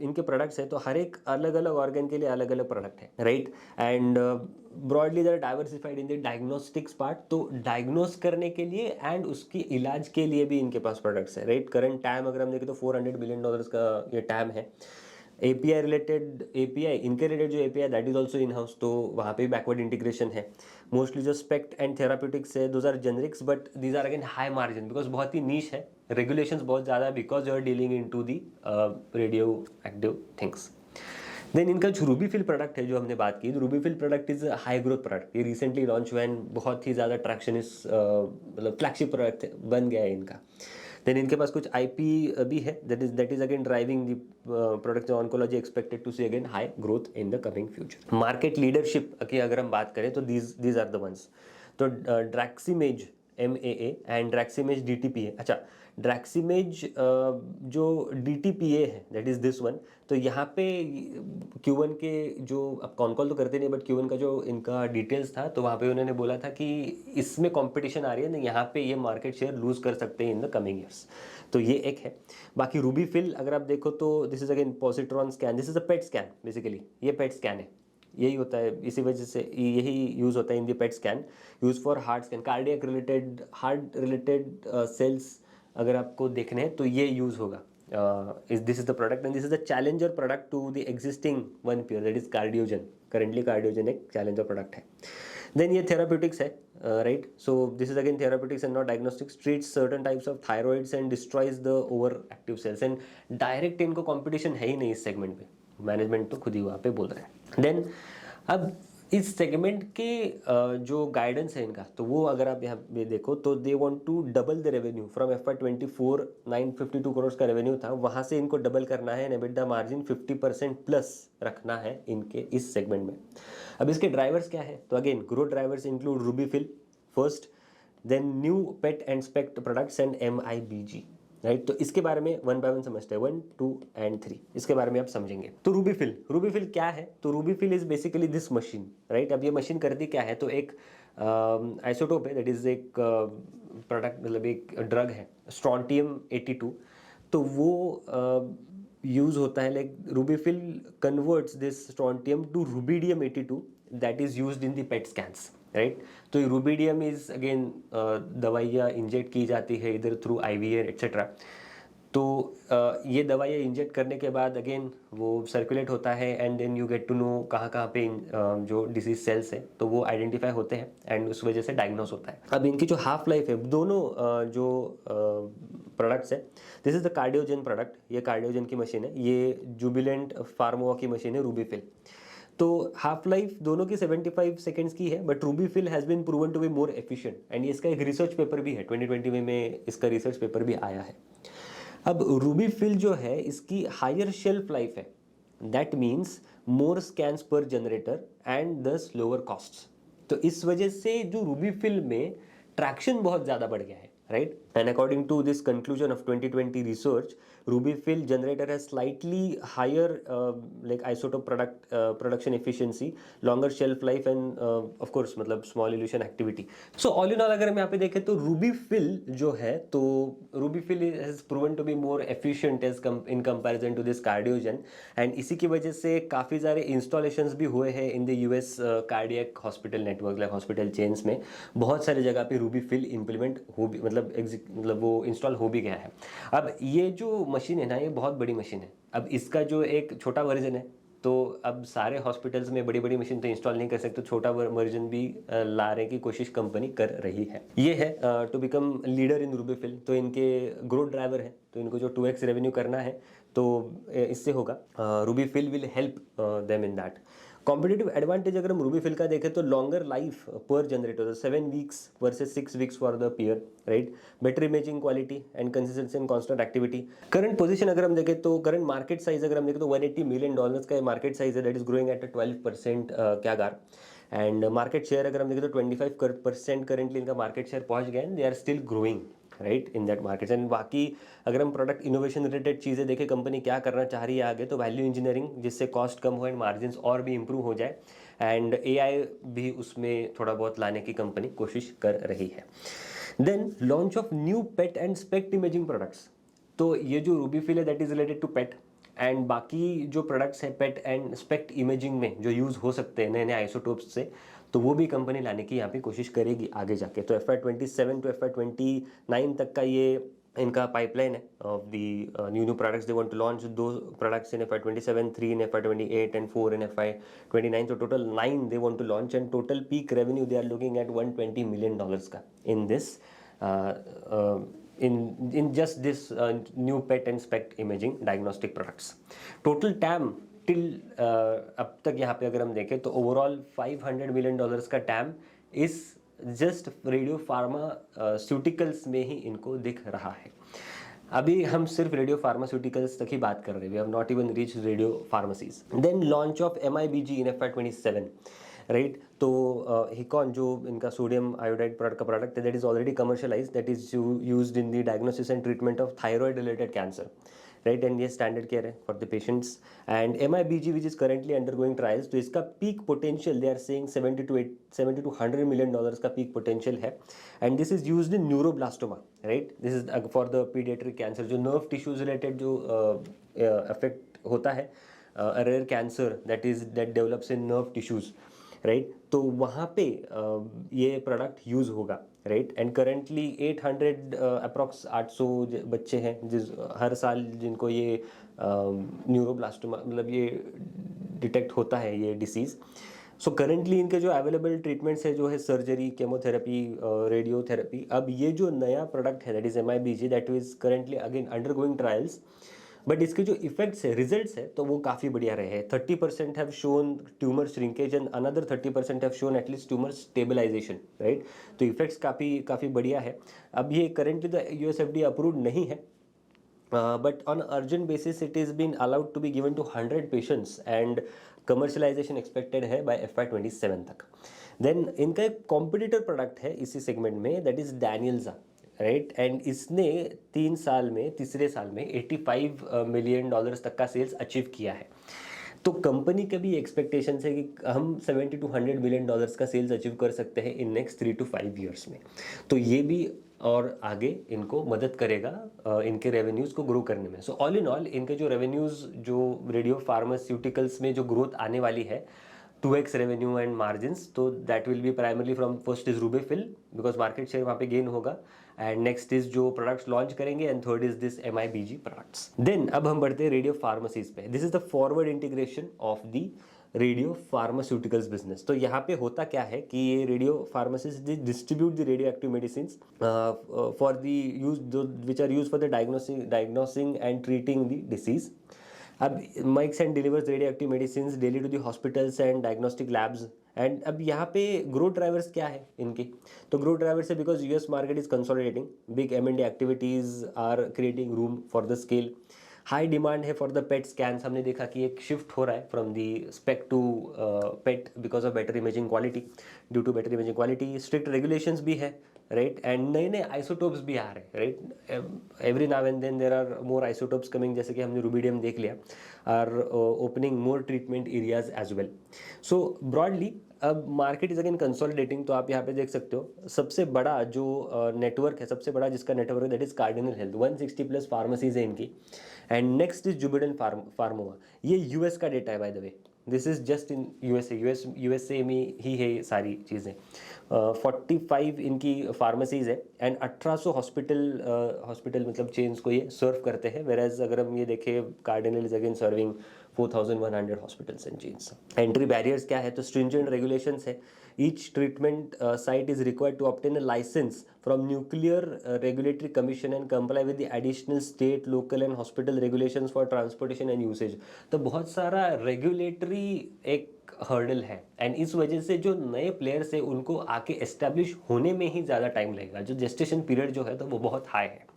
इनके प्रोडक्ट्स हैं तो हर एक अलग अलग ऑर्गन के लिए अलग अलग प्रोडक्ट है, right. And broadly their diversified in the diagnostics part, तो डायग्नोस करने के लिए एंड उसकी इलाज के लिए भी इनके पास प्रोडक्ट्स है, राइट। करंट टैम अगर हम देखें तो $400 बिलियन का ये टैम है। एपीआई रिलेटेड, एपीआई इनके रिलेटेड जो API that is also in house, तो वहाँ पे बैकवर्ड इंटीग्रेशन है। मोस्टली जो स्पेक्ट एंड थेराप्यूटिक्स है those are generics, but these are again high margin because बहुत ही नीश है, रेगुलेशंस बहुत ज़्यादा है because you are dealing in to the radio active things. Then इनका जो रूबीफिल प्रोडक्ट है जो हमने बात की, Rubyfill product is high growth product. ये रिसेंटली लॉन्च हुआ एंड बहुत ही ज़्यादा ट्रैक्शन इस मतलब फ्लैगशिप प्रोडक्ट बन गया है इनका। देन इनके पास कुछ आईपी भी है that is again driving the product oncology expected to see again high growth in the coming future. Market leadership की अगर हम बात करें तो दीज आर द वंस। तो Draximage MAA and Draximage DTPA। अच्छा, ड्रैक्सीमेज जो DTPA है दैट इज दिस वन। तो यहाँ पे Q1 के जो, अब कौन कॉल तो करते नहीं बट Q1 का जो इनका डिटेल्स था तो वहाँ पे उन्होंने बोला था कि इसमें कंपटीशन आ रही है ना, यहाँ पे ये मार्केट शेयर लूज कर सकते हैं इन द कमिंग ईयर्स। तो ये एक है। बाकी रूबीफिल अगर आप देखो तो this is again positron scan, this is a PET scan basically, ये पेट स्कैन है, यही होता है, इसी वजह से यही यूज़ होता है in the PET scan, use for heart scan, cardiac related, heart related cells अगर आपको देखने हैं तो ये यूज़ होगा। This is the product and this is the challenger product to the existing one peer that is Cardiogen. Currently Cardiogen एक challenger product है। Then ये थेराप्यूटिक्स है, right. So this is again therapeutics and not diagnostics, treats certain types of thyroids and destroys the over active cells. And direct इनको competition है ही नहीं इस segment में, management तो खुद ही वहाँ पे बोल रहा है। देन अब इस सेगमेंट के जो गाइडेंस है इनका, तो वो अगर आप यहाँ पे देखो तो they want to double the revenue from FY24 952 crore का रेवेन्यू था, वहाँ से इनको डबल करना है, EBITDA मार्जिन 50% प्लस रखना है इनके इस सेगमेंट में। अब इसके ड्राइवर्स क्या है, तो again growth drivers include Rubyfill first, then new PET and SPECT products and MIBG, right. तो इसके बारे में वन बाय वन समझते हैं, 1 2 एंड 3 इसके बारे में आप समझेंगे। तो रूबीफिल क्या है, तो Rubyfill is basically this machine, right. अब ये मशीन करती क्या है, तो एक आइसोटोप है दैट इज एक प्रोडक्ट, मतलब एक ड्रग है स्ट्रॉन्टियम 82। तो वो यूज होता है, like Rubyfill converts this strontium to rubidium 82 that is used in the PET scans, right. तो ये रूबिडियम इज अगेन दवाइयाँ इंजेक्ट की जाती है इधर थ्रू IVR एट्सेट्रा। तो ये दवाइयाँ इंजेक्ट करने के बाद अगेन वो सर्कुलेट होता है and then you get to know कहाँ कहाँ पे जो डिसीज सेल्स है तो वो आइडेंटिफाई होते हैं एंड उस वजह से डायग्नोस होता है। अब इनकी जो हाफ लाइफ है दोनों जो प्रोडक्ट्स है, दिस इज द कार्डियोजन प्रोडक्ट, ये कार्डियोजन की मशीन है, ये जुबिलेंट फार्मोवा की मशीन है रूबीफिल। तो हाफ लाइफ दोनों की 75 सेकेंड्स की है, but Rubyfill has been proven to be more efficient and इसका एक रिसर्च पेपर भी है 2020 में इसका रिसर्च पेपर भी आया है। अब रूबीफिल जो है इसकी हायर शेल्फ लाइफ है, दैट मीन्स मोर स्कैन्स पर generator and the slower costs. तो इस वजह से जो रूबीफिल में ट्रैक्शन बहुत ज़्यादा बढ़ गया है, right? And according to this conclusion of 2020 research, RubyFill generator has slightly higher like isotope production efficiency, longer shelf life and of course मतलब small elution activity. So all in all अगर हम यहाँ पे देखें तो RubyFill जो है तो RubyFill has proven to be more efficient as in comparison to this Cardiogen and इसी की वजह से काफ़ी सारे installations भी हुए हैं in the US cardiac hospital network like hospital chains में बहुत सारे जगह पे RubyFill implement हो भी मतलब वो इंस्टॉल हो भी गया है। अब ये जो मशीन है ना ये बहुत बड़ी मशीन है। अब इसका जो एक छोटा वर्जन है तो अब सारे हॉस्पिटल्स में बड़ी बड़ी मशीन तो इंस्टॉल नहीं कर सकते, तो छोटा वर्जन भी लाने की कोशिश कंपनी कर रही है। ये है टू बिकम लीडर इन रूबीफिल, तो इनके ग्रोथ ड्राइवर है, तो इनको जो 2x रेवेन्यू करना है तो इससे होगा, Rubyfill will help them in that. Competitive advantage अगर हम रूबीफिल का देखें तो लॉन्गर लाइफ पर generator 7 weeks versus 6 weeks for the peer, right. Better imaging quality and consistency and constant activity. Current position अगर हम देखें तो करंट मार्केट साइज अगर हम देखें तो $180 मिलियन का मार्केट साइज है, that is growing eight 12% CAGR। And market share अगर हम देखें तो 25% करेंटली इनका मार्केट शेयर पहुंच गया है, they are still growing right in that market. And बाकी अगर हम प्रोडक्ट इनोवेशन रिलेटेड चीज़ें देखें, कंपनी क्या करना चाह रही है आगे, तो वैल्यू इंजीनियरिंग, जिससे कॉस्ट कम हो एंड मार्जिन और भी इंप्रूव हो जाए, एंड AI भी उसमें थोड़ा बहुत लाने की कंपनी कोशिश कर रही है। Then launch of new PET and SPECT imaging products. तो ये जो रूबीफिल है that is related to PET, and बाकी जो प्रोडक्ट्स हैं पेट एंड स्पेक्ट इमेजिंग में जो यूज़ हो सकते हैं नए नए आइसोटोप्स से, तो वो भी कंपनी लाने की यहाँ पे कोशिश करेगी आगे जाके। तो FY27 टू FY29 तक का ये इनका पाइपलाइन है of the new products they want to launch. 2 products in FY27, 3 in FY28 and 4 in FY29, तो total 9 they want to launch, and total peak revenue they are looking at $120 million का in this in just this new pet and spect imaging diagnostic products. Total TAM till अब तक यहाँ पे अगर हम देखें तो ओवरऑल $500 मिलियन का TAM इस जस्ट रेडियो फार्मास्यूटिकल्स में ही इनको दिख रहा है। अभी हम सिर्फ रेडियो फार्मास्यूटिकल्स तक ही बात कर रहे हैं, we have not even reach radio pharmacies. Then launch of MIBG in FY27, right. तो हिकॉन जो इनका सोडियम आयोडाइड प्रोडक्ट का प्रोडक्ट है, that is already commercialise, that is used in the diagnosis and treatment of thyroid related cancer, right. And ये standard care है for the patients. And MIBG which is currently undergoing trials, तो इसका peak potential they are saying $70 to $100 million का peak potential है। And this is used in neuroblastoma, right. This is for the paediatric cancer, जो nerve tissues related जो affect होता है, rare cancer that develops in nerve tissues, right. तो वहाँ पे ये प्रोडक्ट यूज़ होगा, राइट। एंड करेंटली 800 अप्रॉक्स 800 बच्चे हैं जिस हर साल जिनको ये न्यूरोब्लास्टोमा मतलब ये डिटेक्ट होता है ये डिसीज़। सो करेंटली इनके जो अवेलेबल ट्रीटमेंट्स है जो है सर्जरी, केमोथेरेपी, रेडियोथेरेपी। अब ये जो नया प्रोडक्ट है that is MIBG, that is currently again undergoing trials, but इसके जो इफेक्ट्स है, रिजल्ट्स है, तो वो काफ़ी बढ़िया रहे हैं। 30% have shown tumour shrinkage and another 30% have shown at least tumour stabilisation, right. तो इफेक्ट्स काफ़ी बढ़िया है। अब ये currently the US FDA approved नहीं है, but on urgent basis it is been allowed to be given to 100 patients and commercialization expected है by FY27 तक। then इनका एक कॉम्पिटिटर प्रोडक्ट है इसी सेगमेंट में, दैट इज डैनियल्जा, राइट। एंड इसने तीसरे साल में $85 मिलियन तक का सेल्स अचीव किया है। तो कंपनी के भी एक्सपेक्टेशन है कि हम $70 to $100 मिलियन का सेल्स अचीव कर सकते हैं इन नेक्स्ट 3 to 5 ईयर्स में। तो ये भी और आगे इनको मदद करेगा इनके रेवेन्यूज़ को ग्रो करने में। सो ऑल इन ऑल इनके जो रेवेन्यूज़ जो रेडियो फार्मास्यूटिकल्स में जो ग्रोथ आने वाली है 2x रेवेन्यू एंड मार्जिन्स, तो that will be primarily from first is Rubyfill because market share वहाँ पे गेन होगा, एंड नेक्स्ट इज जो प्रोडक्ट्स लॉन्च करेंगे, and third is this MIBG products. Then अब हम बढ़ते हैं रेडियो फार्मेसीज पे। This is the forward integration of the radio pharmaceuticals business. तो यहाँ पे होता क्या है कि ये radio pharmacies distribute the radio active medicine for the use which are use for the diagnosing and treating the disease. अब makes and delivers radioactive medicines daily to the hospitals and diagnostic labs। And अब यहाँ पे growth drivers क्या है इनके, तो growth drivers है because US market is consolidating, big M&A activities are creating room for the scale, high demand है for the PET scans. हमने देखा कि एक शिफ्ट हो रहा है from the SPECT to PET because of better imaging quality, due to better imaging quality. Strict regulations भी है, राइट। एंड नए नए आइसोटोप्स भी आ रहे हैं, right. Every now and then there are more isotopes coming, जैसे कि हमने रूबिडियम देख लिया, are opening more treatment areas as well. So broadly अब मार्केट इज अगेन कंसोलिडेटिंग। तो आप यहाँ पे देख सकते हो सबसे बड़ा जो नेटवर्क है, सबसे बड़ा जिसका नेटवर्क है that is cardinal health, 160+ pharmacies है इनकी। एंड नेक्स्ट इज जुबिडेंट फार्मोवा, ये US का डेटा है by the way, this is just in USA में ही है ये सारी चीज़ें। 45 इनकी फार्मेसीज है एंड 1800 हॉस्पिटल मतलब चेन्स को ये सर्व करते हैं। वेर एज अगर हम ये देखें Cardinal is again serving 4,100 hospitals and chains. Entry barriers क्या है, तो स्ट्रिंजेंट रेगुलेशंस है। Each treatment site is required to obtain a licence from nuclear regulatory commission and comply with the additional state, local and hospital regulations for transportation and usage. तो बहुत सारा regulatory एक hurdle है, and इस वजह से जो नए प्लेयर्स है उनको आके एस्टेब्लिश होने में ही ज़्यादा टाइम लगेगा, जो जेस्टेशन पीरियड जो है तो वो बहुत हाई है।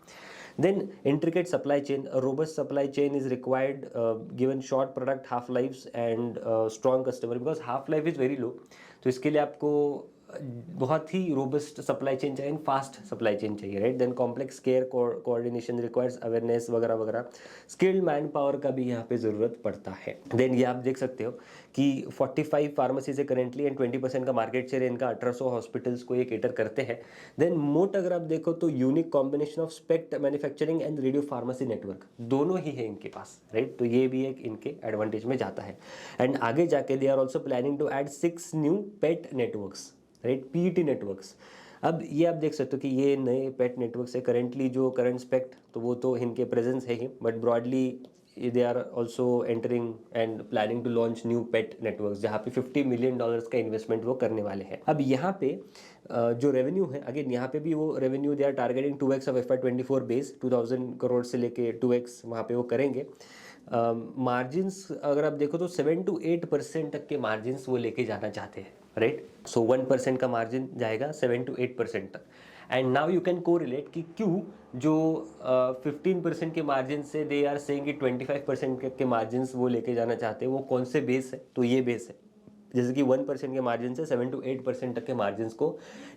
Then intricate supply chain, a robust supply chain is required given short product half lives and strong customer, because half life is very low। तो इसके लिए आपको बहुत ही रोबस्ट सप्लाई चेन चाहिए, फास्ट सप्लाई चेन चाहिए, right. Then complex care coordination requires awareness वगैरह वगैरह। स्किल्ड मैन पावर का भी यहाँ पे ज़रूरत पड़ता है। देन ये आप देख सकते हो कि 45 फार्मेसीज है करेंटली एंड 20% का मार्केट शेयर है इनका, 1800 हॉस्पिटल्स को ये केटर करते हैं। देन मोट अगर आप देखो तो unique combination of SPECT manufacturing and radio pharmacy network दोनों ही है इनके पास, राइट। तो ये भी एक इनके एडवांटेज में जाता है। एंड आगे जाके they are also planning to add 6 new PET networks, right, PET networks. अब ये आप देख सकते हो कि ये नए पेट नेटवर्क्स है। करेंटली जो करंट स्पेक्ट तो वो तो इनके प्रेजेंस है ही, but broadly they are also entering and planning to launch new PET networks, जहाँ पे $50 मिलियन का इन्वेस्टमेंट वो करने वाले हैं। अब यहाँ पे जो रेवेन्यू है, अगेन यहाँ पे भी वो revenue they are targeting 2x of FY24 base, 2000 crore से लेके 2x वहाँ पे वो करेंगे। मार्जिन्स अगर आप देखो तो 7 to 8% तक के मार्जिन्स वो लेके जाना चाहते हैं, राइट। सो 1% का मार्जिन जाएगा 7 to 8% तक। And now you can correlate कि क्यों जो 15% के मार्जिन से दे आर सेइंग कि 25% के मार्जिन्स वो लेके जाना चाहते हैं, वो कौन से बेस है, तो ये बेस है। जैसे कि 1% के मार्जिन से 7 to 8% तक के मार्जिन को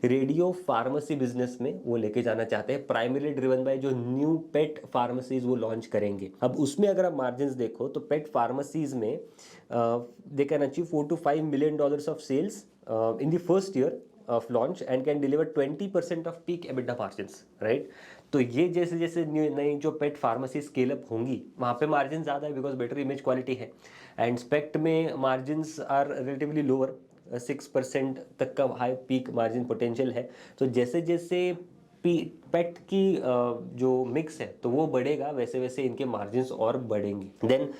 रेडियो फार्मेसी बिजनेस में वो लेके जाना चाहते हैं, प्राइमरी ड्रिवन बाय जो न्यू पेट फार्मेसीज वो लॉन्च करेंगे। अब उसमें अगर आप मार्जिन देखो तो पेट फार्मेसीज में they can achieve $4 to $5 million of sales in the first year of launch and can deliver 20% of peak EBITDA margins, right. तो ये जैसे जैसे नई जो पेट फार्मेसी स्केल अप होंगी वहाँ पे मार्जिन ज़्यादा है, बिकॉज बेटर इमेज क्वालिटी है। एंड स्पेक्ट में मार्जिन्स आर रिलेटिवली लोअर, 6% तक का हाई पीक मार्जिन पोटेंशियल है। तो जैसे जैसे पेट की जो मिक्स है तो वो बढ़ेगा, वैसे वैसे इनके मार्जिन्स और बढ़ेंगे। देन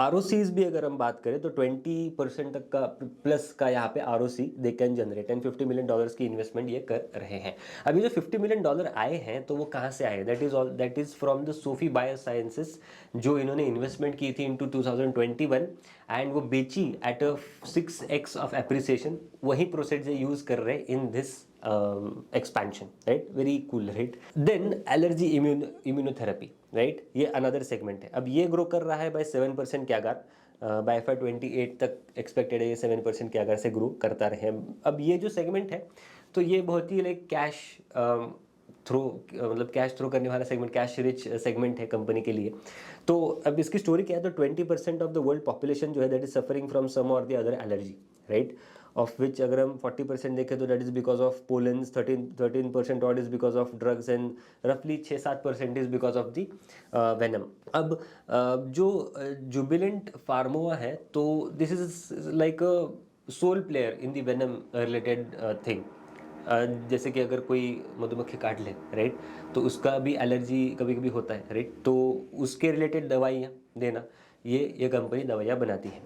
ROCs भी अगर हम बात करें तो 20% तक का प्लस का यहाँ पे ROC they can generate, and $50 million की इन्वेस्टमेंट ये कर रहे हैं। अभी जो $50 मिलियन आए हैं तो वो कहाँ से आए, that is from the Sophie biosciences, जो इन्होंने इन्वेस्टमेंट की थी इनटू 2021 एंड वो बेची at a 6x of appreciation. वही प्रोसेस ये यूज कर रहे हैं in this expansion, right, very cool, right। then allergy immunotherapy, right, ये another segment है। अब ये ग्रो कर रहा है बाय 7% के आकार, बाय FY28 तक एक्सपेक्टेड है ये 7% के आकार से ग्रो करता रहे। अब ये जो सेगमेंट है तो ये बहुत ही लाइक कैश थ्रो, मतलब कैश थ्रो करने वाला सेगमेंट, कैश रिच सेगमेंट है कंपनी के लिए। तो अब इसकी स्टोरी क्या है, तो 20% ऑफ द वर्ल्ड पॉपुलेशन जो है that is suffering from some और the other allergy, right, of which अगर हम 40% देखें तो that is because of pollens, 13% और is because of drugs, and रफली 6-7% is because of the venom. अब जो जुबिलेंट फार्मोआ है तो this is like a sole player in the venom related thing. जैसे कि अगर कोई मधुमक्खी काट ले, राइट, तो उसका भी एलर्जी कभी कभी होता है, राइट, तो उसके रिलेटेड दवाइयाँ देना, ये कंपनी दवाइयाँ बनाती है।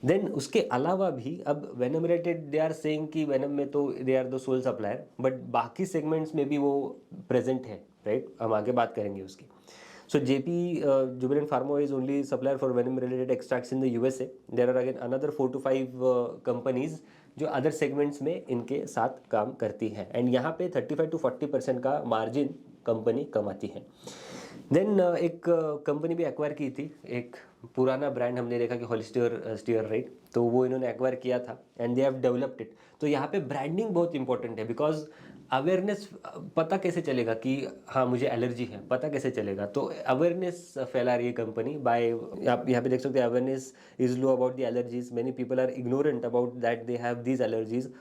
देन उसके अलावा भी अब venom related they are saying कि वेनम में तो they are the sole supplier, but बाकी सेगमेंट्स में भी वो प्रेजेंट है, राइट, हम आगे बात करेंगे उसकी। So JP Jubilant Pharma is only supplier for venom related extracts in the USA. There are again another 4 to 5 companies जो अदर सेगमेंट्स में इनके साथ काम करती हैं, एंड यहाँ पे 35 to 40% का मार्जिन कंपनी कमाती है। देन एक कंपनी भी एक्वायर की थी, एक पुराना ब्रांड हमने देखा कि हॉलिस्टर, राइट, तो वो इन्होंने एक्वायर किया था and they have developed it. तो यहाँ पे ब्रांडिंग बहुत इंपॉर्टेंट है, बिकॉज अवेयरनेस, पता कैसे चलेगा कि हाँ मुझे एलर्जी है, पता कैसे चलेगा, तो अवेयरनेस फैला रही है कंपनी बाय, आप यहाँ पे देख सकते हैं awareness is low about the allergies, many people are ignorant about that they have these allergies.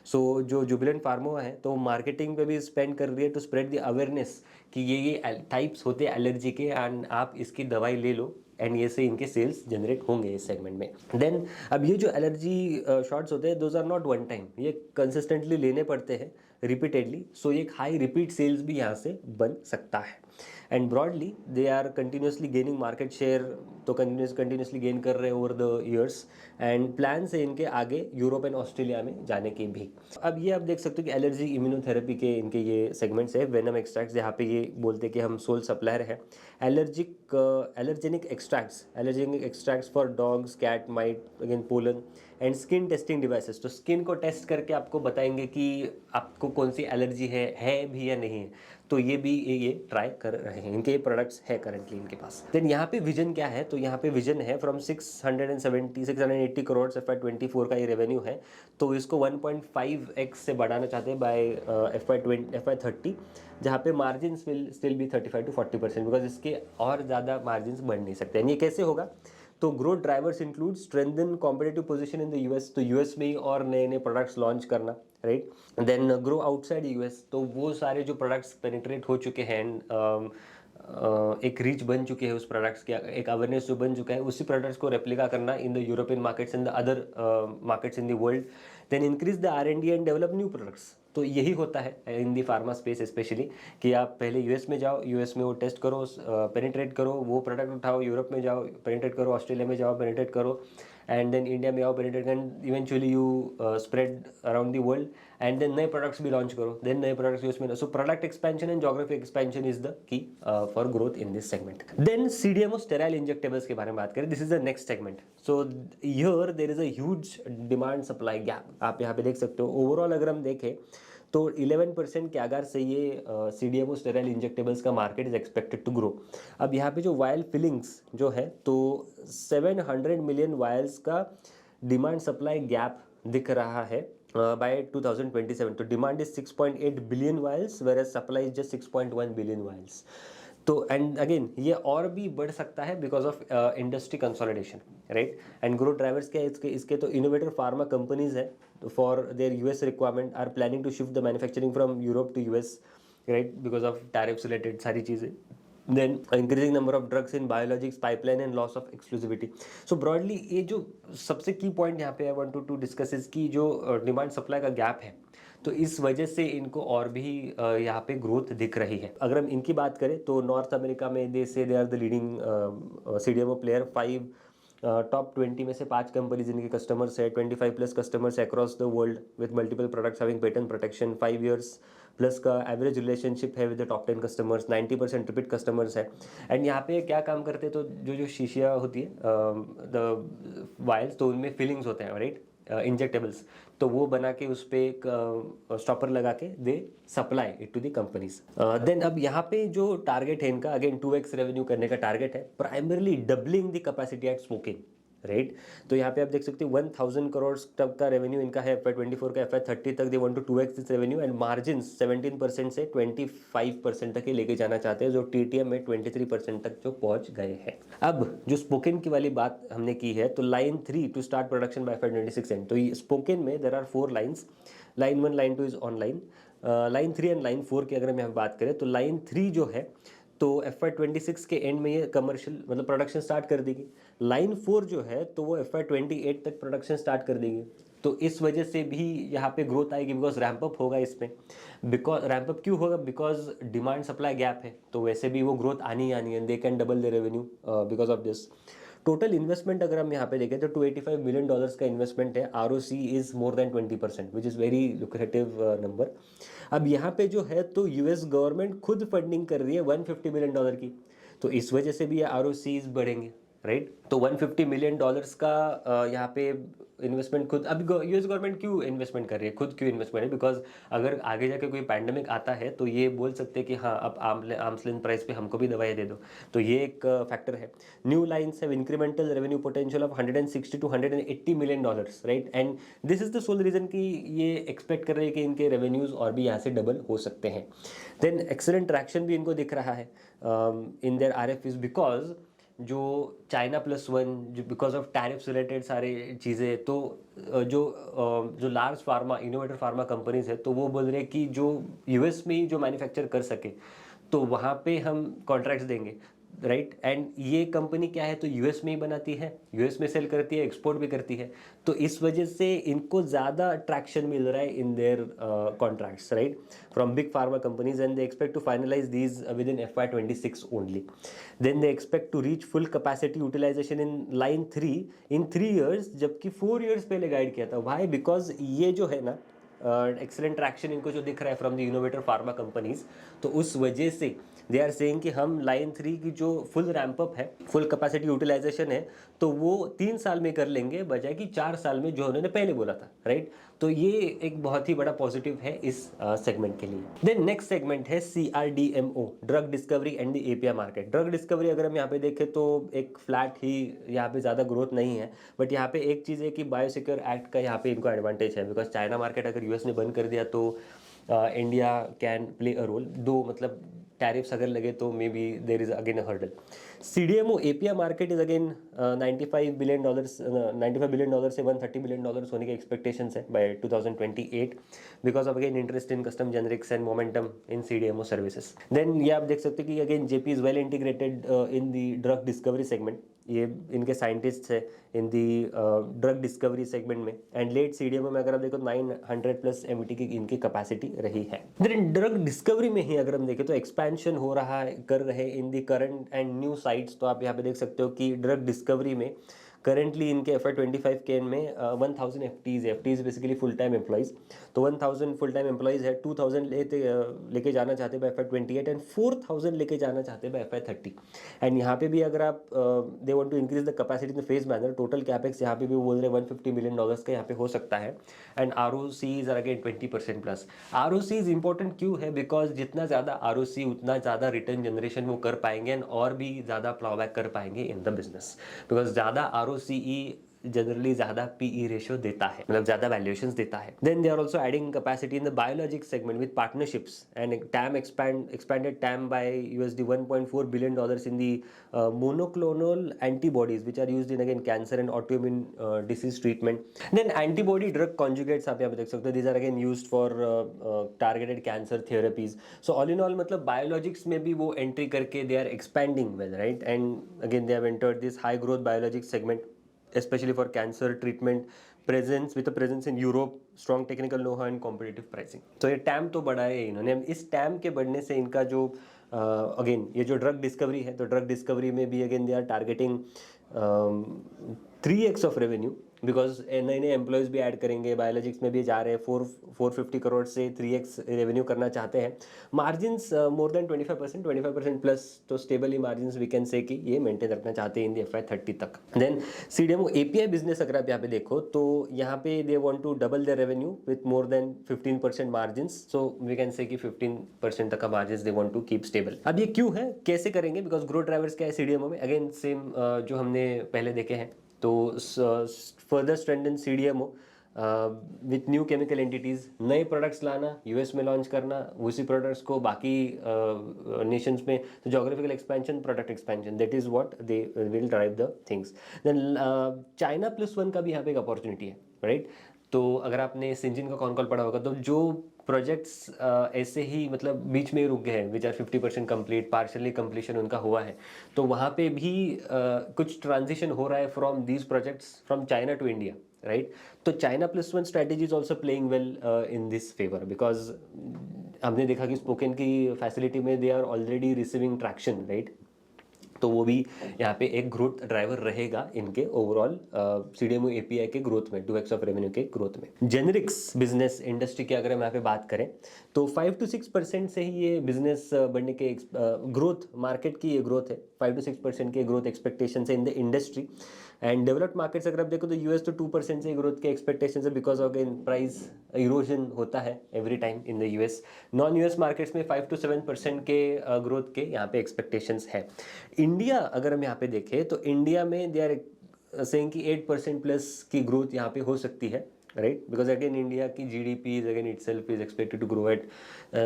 So जो जुबिलेंट फार्मा है तो मार्केटिंग पे भी स्पेंड कर रही है टू स्प्रेड द अवेयरनेस कि ये टाइप्स होते हैं एलर्जी के, एंड आप इसकी दवाई ले लो, एंड ये से इनके सेल्स जनरेट होंगे इस सेगमेंट में। देन अब ये जो एलर्जी शॉट्स होते हैं those are not one time, ये कंसिस्टेंटली लेने पड़ते हैं रिपीटेडली, सो एक हाई रिपीट सेल्स भी यहाँ से बन सकता है। And broadly they are continuously gaining market share, तो कंटिन्यूसली गेन कर रहे हैं over the years, and plan है इनके आगे यूरोप एंड ऑस्ट्रेलिया में जाने के भी। अब ये आप देख सकते हो कि एलर्जी इम्यूनोथेरेपी के इनके ये सेगमेंट्स है, वेनम एक्सट्रैक्ट्स, यहाँ पे ये बोलते हैं कि हम सोल सप्लायर है। Allergenic extracts for dogs, cat, mite, again pollen, and skin testing devices, तो स्किन को टेस्ट करके आपको बताएंगे कि आपको कौन सी एलर्जी है भी या नहीं है, तो ये भी ये ट्राई कर रहे हैं, इनके ये प्रोडक्ट्स है करंटली इनके पास। देन यहाँ पे विजन क्या है, तो यहाँ पे विजन है फ्रॉम 680 करोड़ FY24 का ये रेवेन्यू है, तो इसको 1.5x से बढ़ाना चाहते हैं बाय FY30, जहाँ पे margin will still be 35 to 40%, because इसके और ज़्यादा मार्जिन बढ़ नहीं सकते हैं। ये कैसे होगा, तो growth drivers include strengthen competitive position in the US, तो यूएस में ही और नए नए प्रोडक्ट्स लॉन्च करना, right. Then grow outside US, तो वो सारे जो प्रोडक्ट्स पेनिट्रेट हो चुके हैं, एक रीच बन चुकी है उस प्रोडक्ट्स की, एक अवेयरनेस जो बन चुका है, उसी प्रोडक्ट्स को रेप्लिका करना in the European markets and the other markets in the world. Then increase the R&D and develop new products, तो यही होता है in the pharma space specially, कि आप पहले यूएस में जाओ, यूएस में वो टेस्ट करो, पेनिट्रेट करो, वो प्रोडक्ट उठाओ, यूरोप में जाओ पेनिट्रेट करो, ऑस्ट्रेलिया में जाओ पेनिट्रेट करो, एंड देन इंडिया में आओ penetrate, and eventually you spread around the world, and then नए प्रोडक्ट्स भी लॉन्च करो, देन नए प्रोडक्ट्स यूएस में। So product expansion and geographic expansion is the key for growth in this segment. Then CDMO sterile injectables के बारे में बात करें, this is the next segment. So here there is a huge demand supply gap, आप यहाँ पे देख सकते हो। ओवरऑल अगर हम देखें तो 11% के आकार से ये CDMO स्टेराइल इंजेक्टेबल्स का market is expected to grow. अब यहाँ पे जो वायल फिलिंग्स जो है, तो 700 मिलियन वायल्स का डिमांड सप्लाई गैप दिख रहा है बाय 2027। तो demand is 6.8 billion vials, whereas supply is just 6.1 billion vials. तो एंड अगेन ये और भी बढ़ सकता है because of industry consolidation, right. And growth drivers क्या है इसके तो इनोवेटर फार्मा कंपनीज है, for their US requirement are planning to shift the manufacturing from Europe to US, right, because of tariffs related सारी चीज़ें। Then increasing number of drugs in biologics pipeline and loss of exclusivity. So broadly ये जो सबसे key point यहाँ पे I want to discuss is की जो demand supply का गैप है, तो इस वजह से इनको और भी यहाँ पे ग्रोथ दिख रही है। अगर हम इनकी बात करें तो नॉर्थ अमेरिका में they are the leading CDMO player, 5 top 20 में से 5 कंपनीज इनके कस्टमर्स है, 25+ customers across the world with multiple products having patent protection, 5 years plus का एवरेज रिलेशनशिप है with the top 10 customers, 90% repeat customers है। And यहाँ पे क्या काम करते हैं, तो जो शीशियाँ होती है द वायल्स, तो उनमें फिलिंग्स होते हैं, राइट, इंजेक्टेबल्स, तो वो बना के उस पर एक स्टॉपर लगा के they supply it to the companies. Then अब यहाँ पे जो टारगेट है इनका, अगेन 2x रेवेन्यू करने का टारगेट है, primarily doubling the capacity eight spoken, right. तो यहाँ पे आप देख सकते हो 1000 करोड़ तक का रेवेन्यू इनका है FY24 का, FY30 तक they want to 2x this revenue, and margin 17% से 25% तक ही लेके जाना चाहते हैं, जो TTM में 23% तक जो पहुंच गए हैं। अब जो स्पोकेन की वाली बात हमने की है, तो line 3 to start production by FY26 end, तो ये स्पोकेन में there are 4 lines, line 1 line 2 is online, line 3 and line 4 की अगर हम यहाँ बात करें, तो लाइन 3 जो है तो FY26 के एंड में ये कमर्शियल मतलब प्रोडक्शन स्टार्ट कर देगी। लाइन 4 जो है तो वो FY28 तक प्रोडक्शन स्टार्ट कर देगी, तो इस वजह से भी यहाँ पे ग्रोथ आएगी, बिकॉज रैंप अप होगा इसमें। बिकॉज रैंप अप क्यों होगा, बिकॉज डिमांड सप्लाई गैप है, तो वैसे भी वो ग्रोथ आनी ही आनी है, they can double the revenue because of this. Total investment अगर हम यहाँ पे देखें तो $285 मिलियन का इन्वेस्टमेंट है, ROC is more than 20%, which is very lucrative number. अब यहाँ पे जो है तो US गवर्नमेंट खुद फंडिंग कर रही है $150 मिलियन की, तो इस वजह से भी ये ROCs बढ़ेंगे, राइट। तो $150 मिलियन का यहाँ पे इन्वेस्टमेंट खुद, अब US गवर्नमेंट क्यों इन्वेस्टमेंट कर रही है, खुद क्यों इन्वेस्टमेंट है, बिकॉज अगर आगे जाके कोई पैंडमिक आता है तो ये बोल सकते हैं कि हाँ अब आर्म्स लेंथ प्राइस पे हमको भी दवाई दे दो, तो ये एक फैक्टर है। New lines have incremental revenue potential of 160 to 180 million dollars, right, and this is the sole reason कि ये एक्सपेक्ट कर रहे हैं कि इनके रेवेन्यूज और भी यहाँ से डबल हो सकते हैं। देन एक्सेलेंट ट्रैक्शन भी इनको दिख रहा है इन देयर RFPs, बिकॉज जो China+1 जो बिकॉज ऑफ टैरिफ्स रिलेटेड सारे चीज़ें, तो जो large pharma innovator pharma companies है, तो वो बोल रहे हैं कि जो US में ही जो मैन्युफैक्चर कर सके तो वहाँ पे हम कॉन्ट्रैक्ट्स देंगे। राइट। एंड ये कंपनी क्या है, तो यूएस में ही बनाती है, यूएस में सेल करती है, एक्सपोर्ट भी करती है, तो इस वजह से इनको ज़्यादा ट्रैक्शन मिल रहा है in their contracts, right, from big pharma companies, and they expect to finalise these within FY26 only. Then they expect to reach full capacity utilisation in line 3 in 3 years, जबकि 4 years पहले guide किया था। Y? Because ये जो है ना, excellent traction इनको जो दिख रहा है from the innovator pharma companies, तो उस वजह से दे आर सेइंग कि हम लाइन 3 की जो फुल रैंप अप है, फुल कैपेसिटी यूटिलाइजेशन है, तो वो 3 साल में कर लेंगे बजाय कि 4 साल में जो उन्होंने पहले बोला था, राइट। तो ये एक बहुत ही बड़ा पॉजिटिव है इस सेगमेंट के लिए। देन नेक्स्ट सेगमेंट है CRDMO, drug discovery and the API market. Drug discovery अगर हम यहाँ पे देखें तो एक फ्लैट ही, यहाँ पे ज़्यादा ग्रोथ नहीं है, बट यहाँ पे एक चीज़ है कि बायोसिक्योर एक्ट का यहाँ पे इनको एडवांटेज है, बिकॉज चाइना मार्केट अगर यूएस ने बंद कर दिया तो India can play a role, though मतलब टैरिफ्स अगर लगे तो may be there is again a hurdle. CDMO API market is again $95 billion से $130 बिलियन होने के एक्सपेक्टेशंस है by 2028, because of again interest in custom generics and momentum in CDMO services. Then ये आप देख सकते हैं कि again JP is well integrated in the drug discovery segment, ये इनके साइंटिस्ट है in the drug discovery segment में, एंड लेट CDMO में अगर आप देखो 900+ MT की इनकी कैपेसिटी रही है। देन ड्रग डिस्कवरी में ही अगर हम देखें तो एक्सपेंशन हो रहा है, कर रहे in the current and new sites. तो आप यहाँ पे देख सकते हो कि ड्रग डिस्कवरी में करेंटली इनके FY25 के में 1000 FTs है। FTs basically full time employees, तो 1000 फुल टाइम एम्प्लॉइज है, 2000 लेके जाना चाहते हैं FY28 एंड 4000 लेके जाना चाहते हैं FY30। एंड यहाँ पे भी अगर आप they want to increase the capacity in the phase manner, total capex यहाँ पे भी बोल रहे हैं $150 मिलियन का यहाँ पे हो सकता है, and ROCs are again 20% plus. ROCs important क्यों है, बिकॉज जितना ज़्यादा ROC उतना ज़्यादा रिटर्न जनरेशन वो कर पाएंगे एंड और भी ज़्यादा प्लॉबैक कर पाएंगे इन द बिजनेस, बिकॉज ज़्यादा ROCE जनरली ज्यादा PE रेशियो देता है, मतलब ज्यादा वैल्यूएशंस देता है। Then they are also adding capacity in the biologics segment with partnerships and TAM expanded TAM by $1.4 billion in the monoclonal antibodies which are used in again cancer and autoimmune disease treatment. Then antibody drug conjugates आप यहाँ पे देख सकते हो, these are again used for targeted cancer therapies. So all in all मतलब biologics में भी वो एंट्री करके they are expanding well, right, and again they have entered this high growth biologics segment especially for cancer treatment, presence with a presence in Europe, strong technical know-how and competitive pricing. तो ये TAM तो बढ़ा है इन्होंने। इस TAM के बढ़ने से इनका जो अगेन ये जो ड्रग डिस्कवरी है, तो ड्रग डिस्कवरी में भी again they are targeting 3x of revenue, because नए नए एम्प्लॉयज़ भी ऐड करेंगे, बायोलॉजिक्स में भी जा रहे हैं, 450 करोड़ से 3x रेवेन्यू करना चाहते हैं। मार्जिन्स मोर देन 25% प्लस, तो स्टेबल ही मार्जिन्स वी कैन से कि ये मेंटेन रखना चाहते हैं इन दी FY30 तक। देन CDMO API बिजनेस अगर आप यहाँ पे देखो तो यहाँ पे they want to double their revenue with more than 15% margins, so we can say कि 15% तक का margins they want to keep stable. अब ये क्यों है, कैसे करेंगे, बिकॉज ग्रोथ ड्राइवर्स क्या है CDMO में, अगेन सेम जो हमने पहले देखे हैं, तो further strengthen CDMO with new chemical entities, नए प्रोडक्ट्स लाना, यूएस में लॉन्च करना, उसी प्रोडक्ट्स को बाकी नेशंस में, तो geographical expansion, product expansion, that is what they will drive the things. Then China+1 का भी यहाँ पे एक अपॉर्चुनिटी है, राइट। तो अगर आपने सिंजिन का कॉन कॉल पढ़ा होगा, तो जो प्रोजेक्ट्स ऐसे ही मतलब बीच में ही रुक गए हैं, which are 50% complete, partially completion उनका हुआ है, तो वहाँ पे भी कुछ ट्रांजिशन हो रहा है from these projects from China to India, right. तो China+1 strategy is also playing well in this favour, because हमने देखा कि स्पोकन की फैसिलिटी में they are already receiving traction, right. तो वो भी यहाँ पे एक ग्रोथ ड्राइवर रहेगा इनके ओवरऑल CDMO API के ग्रोथ में, 2x ऑफ रेवेन्यू के ग्रोथ में। जेनरिक्स बिजनेस इंडस्ट्री की अगर हम यहाँ पे बात करें तो 5 to 6% से ही ये बिजनेस बढ़ने के ग्रोथ, मार्केट की ये ग्रोथ है, 5 to 6% के ग्रोथ एक्सपेक्टेशन है in the industry. And developed markets अगर आप देखो तो US तो 2% से ग्रोथ के एक्सपेक्टेशन है, बिकॉज ऑफ प्राइस इरोजन होता है every time in the US। Non US markets में 5 to 7% के ग्रोथ के यहाँ पे एक्सपेक्टेशंस है। इंडिया अगर हम यहाँ पे देखें तो इंडिया में दे आर सेइंग कि 8% प्लस की ग्रोथ यहाँ पे हो सकती है, राइट, बिकॉज अगेन इंडिया की GDP is again itself is expected to grow at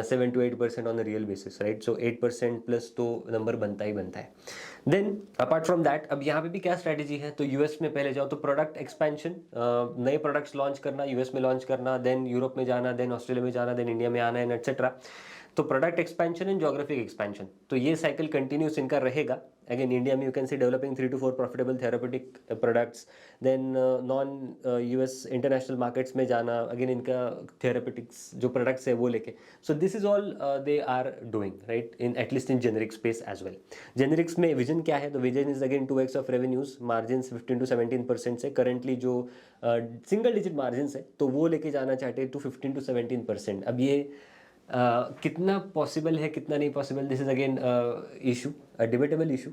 7 to 8% on the real basis, right. So 8% plus तो नंबर बनता ही बनता है। देन अपार्ट फ्रॉम दैट, अब यहाँ पे भी क्या स्ट्रैटेजी है, तो यूएस में पहले जाओ तो प्रोडक्ट एक्सपेंशन, नए प्रोडक्ट्स लॉन्च करना, यूएस में लॉन्च करना, देन यूरोप में जाना, देन ऑस्ट्रेलिया में जाना, देन इंडिया में आना एंड एटसेट्रा। तो product expansion and geographic expansion, तो ये साइकिल कंटिन्यूस इनका रहेगा। अगेन इंडिया में you can see developing 3 to 4 profitable therapeutic products, then non US international markets में जाना, अगेन इनका थेरापेटिक्स जो प्रोडक्ट्स है वो लेके, so this is all they are doing right in at least in generic space as well. Generics में vision क्या है, तो vision is again 2x of revenues, margin 15 to 17% से, करंटली जो सिंगल डिजिट मार्जिन है तो वो लेके जाना चाहते हैं टू 15 to 17%। अब ये कितना पॉसिबल है कितना नहीं possible, this is again issue, debatable issue,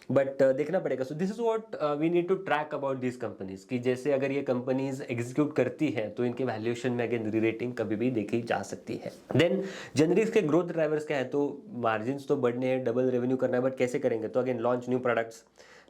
but देखना पड़ेगा। So this is what we need to track about this companies, कि जैसे अगर ये कंपनीज एग्जीक्यूट करती है तो इनके वैल्यूएशन में अगेन री-रेटिंग कभी भी देखी जा सकती है। देन जेनरिक्स के ग्रोथ ड्राइवर्स क्या है, तो मार्जिन तो बढ़ने हैं, डबल रेवेन्यू करना है, बट कैसे करेंगे, तो again launch new products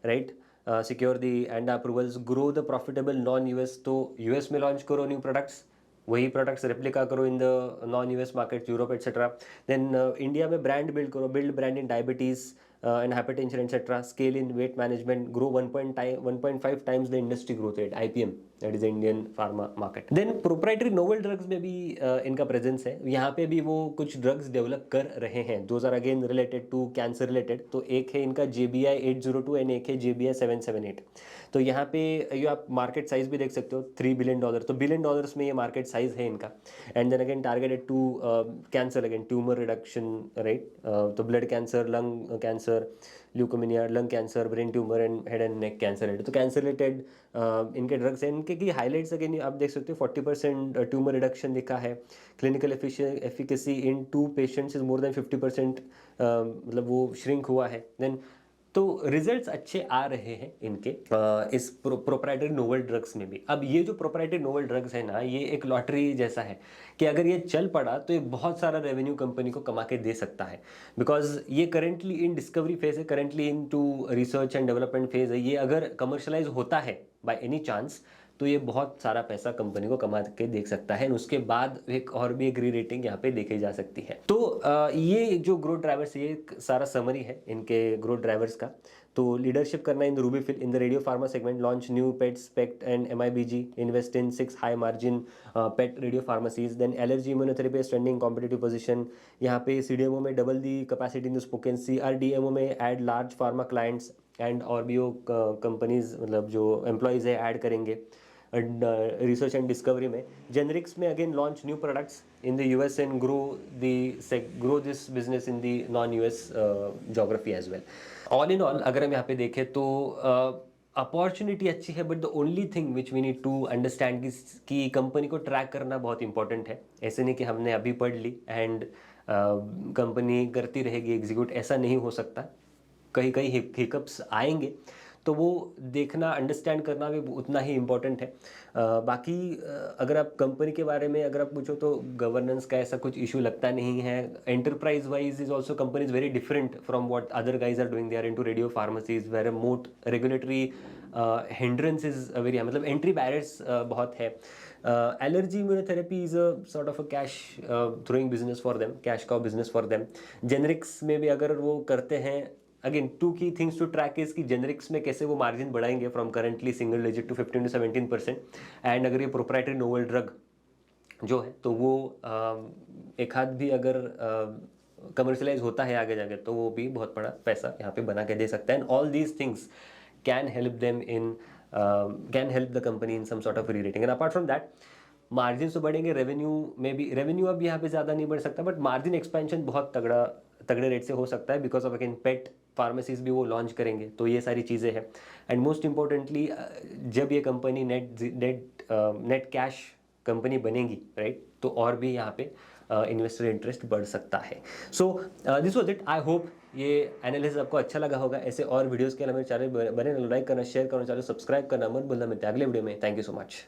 right, secure the end approvals, grow the profitable non US, तो यूएस में लॉन्च करो न्यू प्रोडक्ट्स, वही प्रोडक्ट्स रेप्लिका करो in the non US market, Europe etcetera. Then India में ब्रांड बिल्ड करो, build brand in diabetes and hypertension etcetera, scale in weight management, grow 1.5 times the industry growth rate, IPM that is Indian pharma market. Then proprietary novel drugs में भी इनका presence है, यहाँ पे भी वो कुछ ड्रग्स डेवलप कर रहे हैं, those are again related to cancer related. तो एक है इनका JBI 802 एंड एक है JBI 778। तो यहाँ पे ये आप मार्केट साइज भी देख सकते हो, $3 बिलियन, तो बिलियन डॉलर्स में ये मार्केट साइज है इनका। And then again targeted to cancer, again tumour reduction right, तो blood cancer, lung cancer, leukaemia, lung cancer, brain tumour and head and neck cancer related, तो कैंसर रिलेटेड इनके drugs हैं। इनके की हाईलाइट्स अगेन आप देख सकते हो, 40% ट्यूमर रिडक्शन दिखा है, clinical efficacy in 2 patients is more than 50%, मतलब वो श्रिंक हुआ है। देन तो रिजल्ट्स अच्छे आ रहे हैं इनके इस प्रोप्राइटरी नोवेल ड्रग्स में भी। अब ये जो प्रोप्राइटरी नोवेल ड्रग्स है ना, ये एक लॉटरी जैसा है कि अगर ये चल पड़ा तो ये बहुत सारा रेवेन्यू कंपनी को कमा के दे सकता है, बिकॉज ये करेंटली इन डिस्कवरी फेज है, currently in to research and development phase है। ये अगर कमर्शलाइज होता है बाय एनी चांस तो ये बहुत सारा पैसा कंपनी को कमा के देख सकता है, उसके बाद एक और भी एक री रेटिंग यहाँ पे देखी जा सकती है। तो ये जो ग्रोथ ड्राइवर्स, ये एक सारा समरी है इनके ग्रोथ ड्राइवर्स का। तो लीडरशिप करना in the Rubyfill in the radio pharma segment, launch new PETs SPECT and MIBG, invest in 6 high margin PET radio pharmacies. Then allergy immunotherapy standing competitive position, यहाँ पे CDMO में double the capacity in the Spokane, CRDMO में add large pharma clients and और भी वो companies, मतलब जो employees है ऐड करेंगे रिसर्च एंड डिस्कवरी में। जेनरिक्स में again launch new products in the US and grow this business in the non US geography as well. All in all अगर हम यहाँ पे देखें तो अपॉर्चुनिटी अच्छी है, but the only thing which we need to understand कि company को ट्रैक करना बहुत इंपॉर्टेंट है। ऐसे नहीं कि हमने अभी पढ़ ली एंड कंपनी करती रहेगी एग्जीक्यूट, ऐसा नहीं हो सकता। कहीं कहीं हिकअप्स आएंगे, तो वो देखना अंडरस्टैंड करना भी उतना ही इम्पोर्टेंट है। बाकी अगर आप कंपनी के बारे में अगर आप पूछो तो गवर्नेंस का ऐसा कुछ इशू लगता नहीं है। Enterprise wise is also company is very different from what other guys are doing, they are into radio pharmacies where moat regulatory hindrance is very, मतलब एंट्री बैरियर्स बहुत है। Allergy immunotherapy is a sort of a cash throwing business for them, cash का business for them. Generics में भी अगर वो करते हैं, अगेन 2 की थिंग्स टू ट्रैक इज कि जेनरिक्स में कैसे वो मार्जिन बढ़ाएंगे from currently single digit to 15 to 17%। And अगर ये प्रोप्राइटरी नोवेल ड्रग जो है तो वो एक हाथ भी अगर कमर्शलाइज होता है आगे जाके तो वो भी बहुत बड़ा पैसा यहाँ पे बना के दे सकता है। And all these things can help them in can help the company in some sort of rerating. And apart from that margin तो बढ़ेंगे, रेवेन्यू में भी, रेवेन्यू अब यहाँ पे ज़्यादा नहीं बढ़ सकता, बट मार्जिन एक्सपेंशन बहुत तगड़े रेट से हो सकता है, because of again pet pharmacies भी वो लॉन्च करेंगे, तो ये सारी चीज़ें हैं। एंड मोस्ट इंपॉर्टेंटली जब ये कंपनी नेट कैश कंपनी बनेगी राइट, तो और भी यहाँ पे इन्वेस्टर इंटरेस्ट बढ़ सकता है। So this was it. I hope ये एनालिसिस आपको अच्छा लगा होगा। ऐसे और वीडियोज़ के लिए मेरे चैनल बने लाइक करना, शेयर करना, चैनल सब्सक्राइब करना मत भूलना। मिलते हैं अगले वीडियो में। Thank you so much.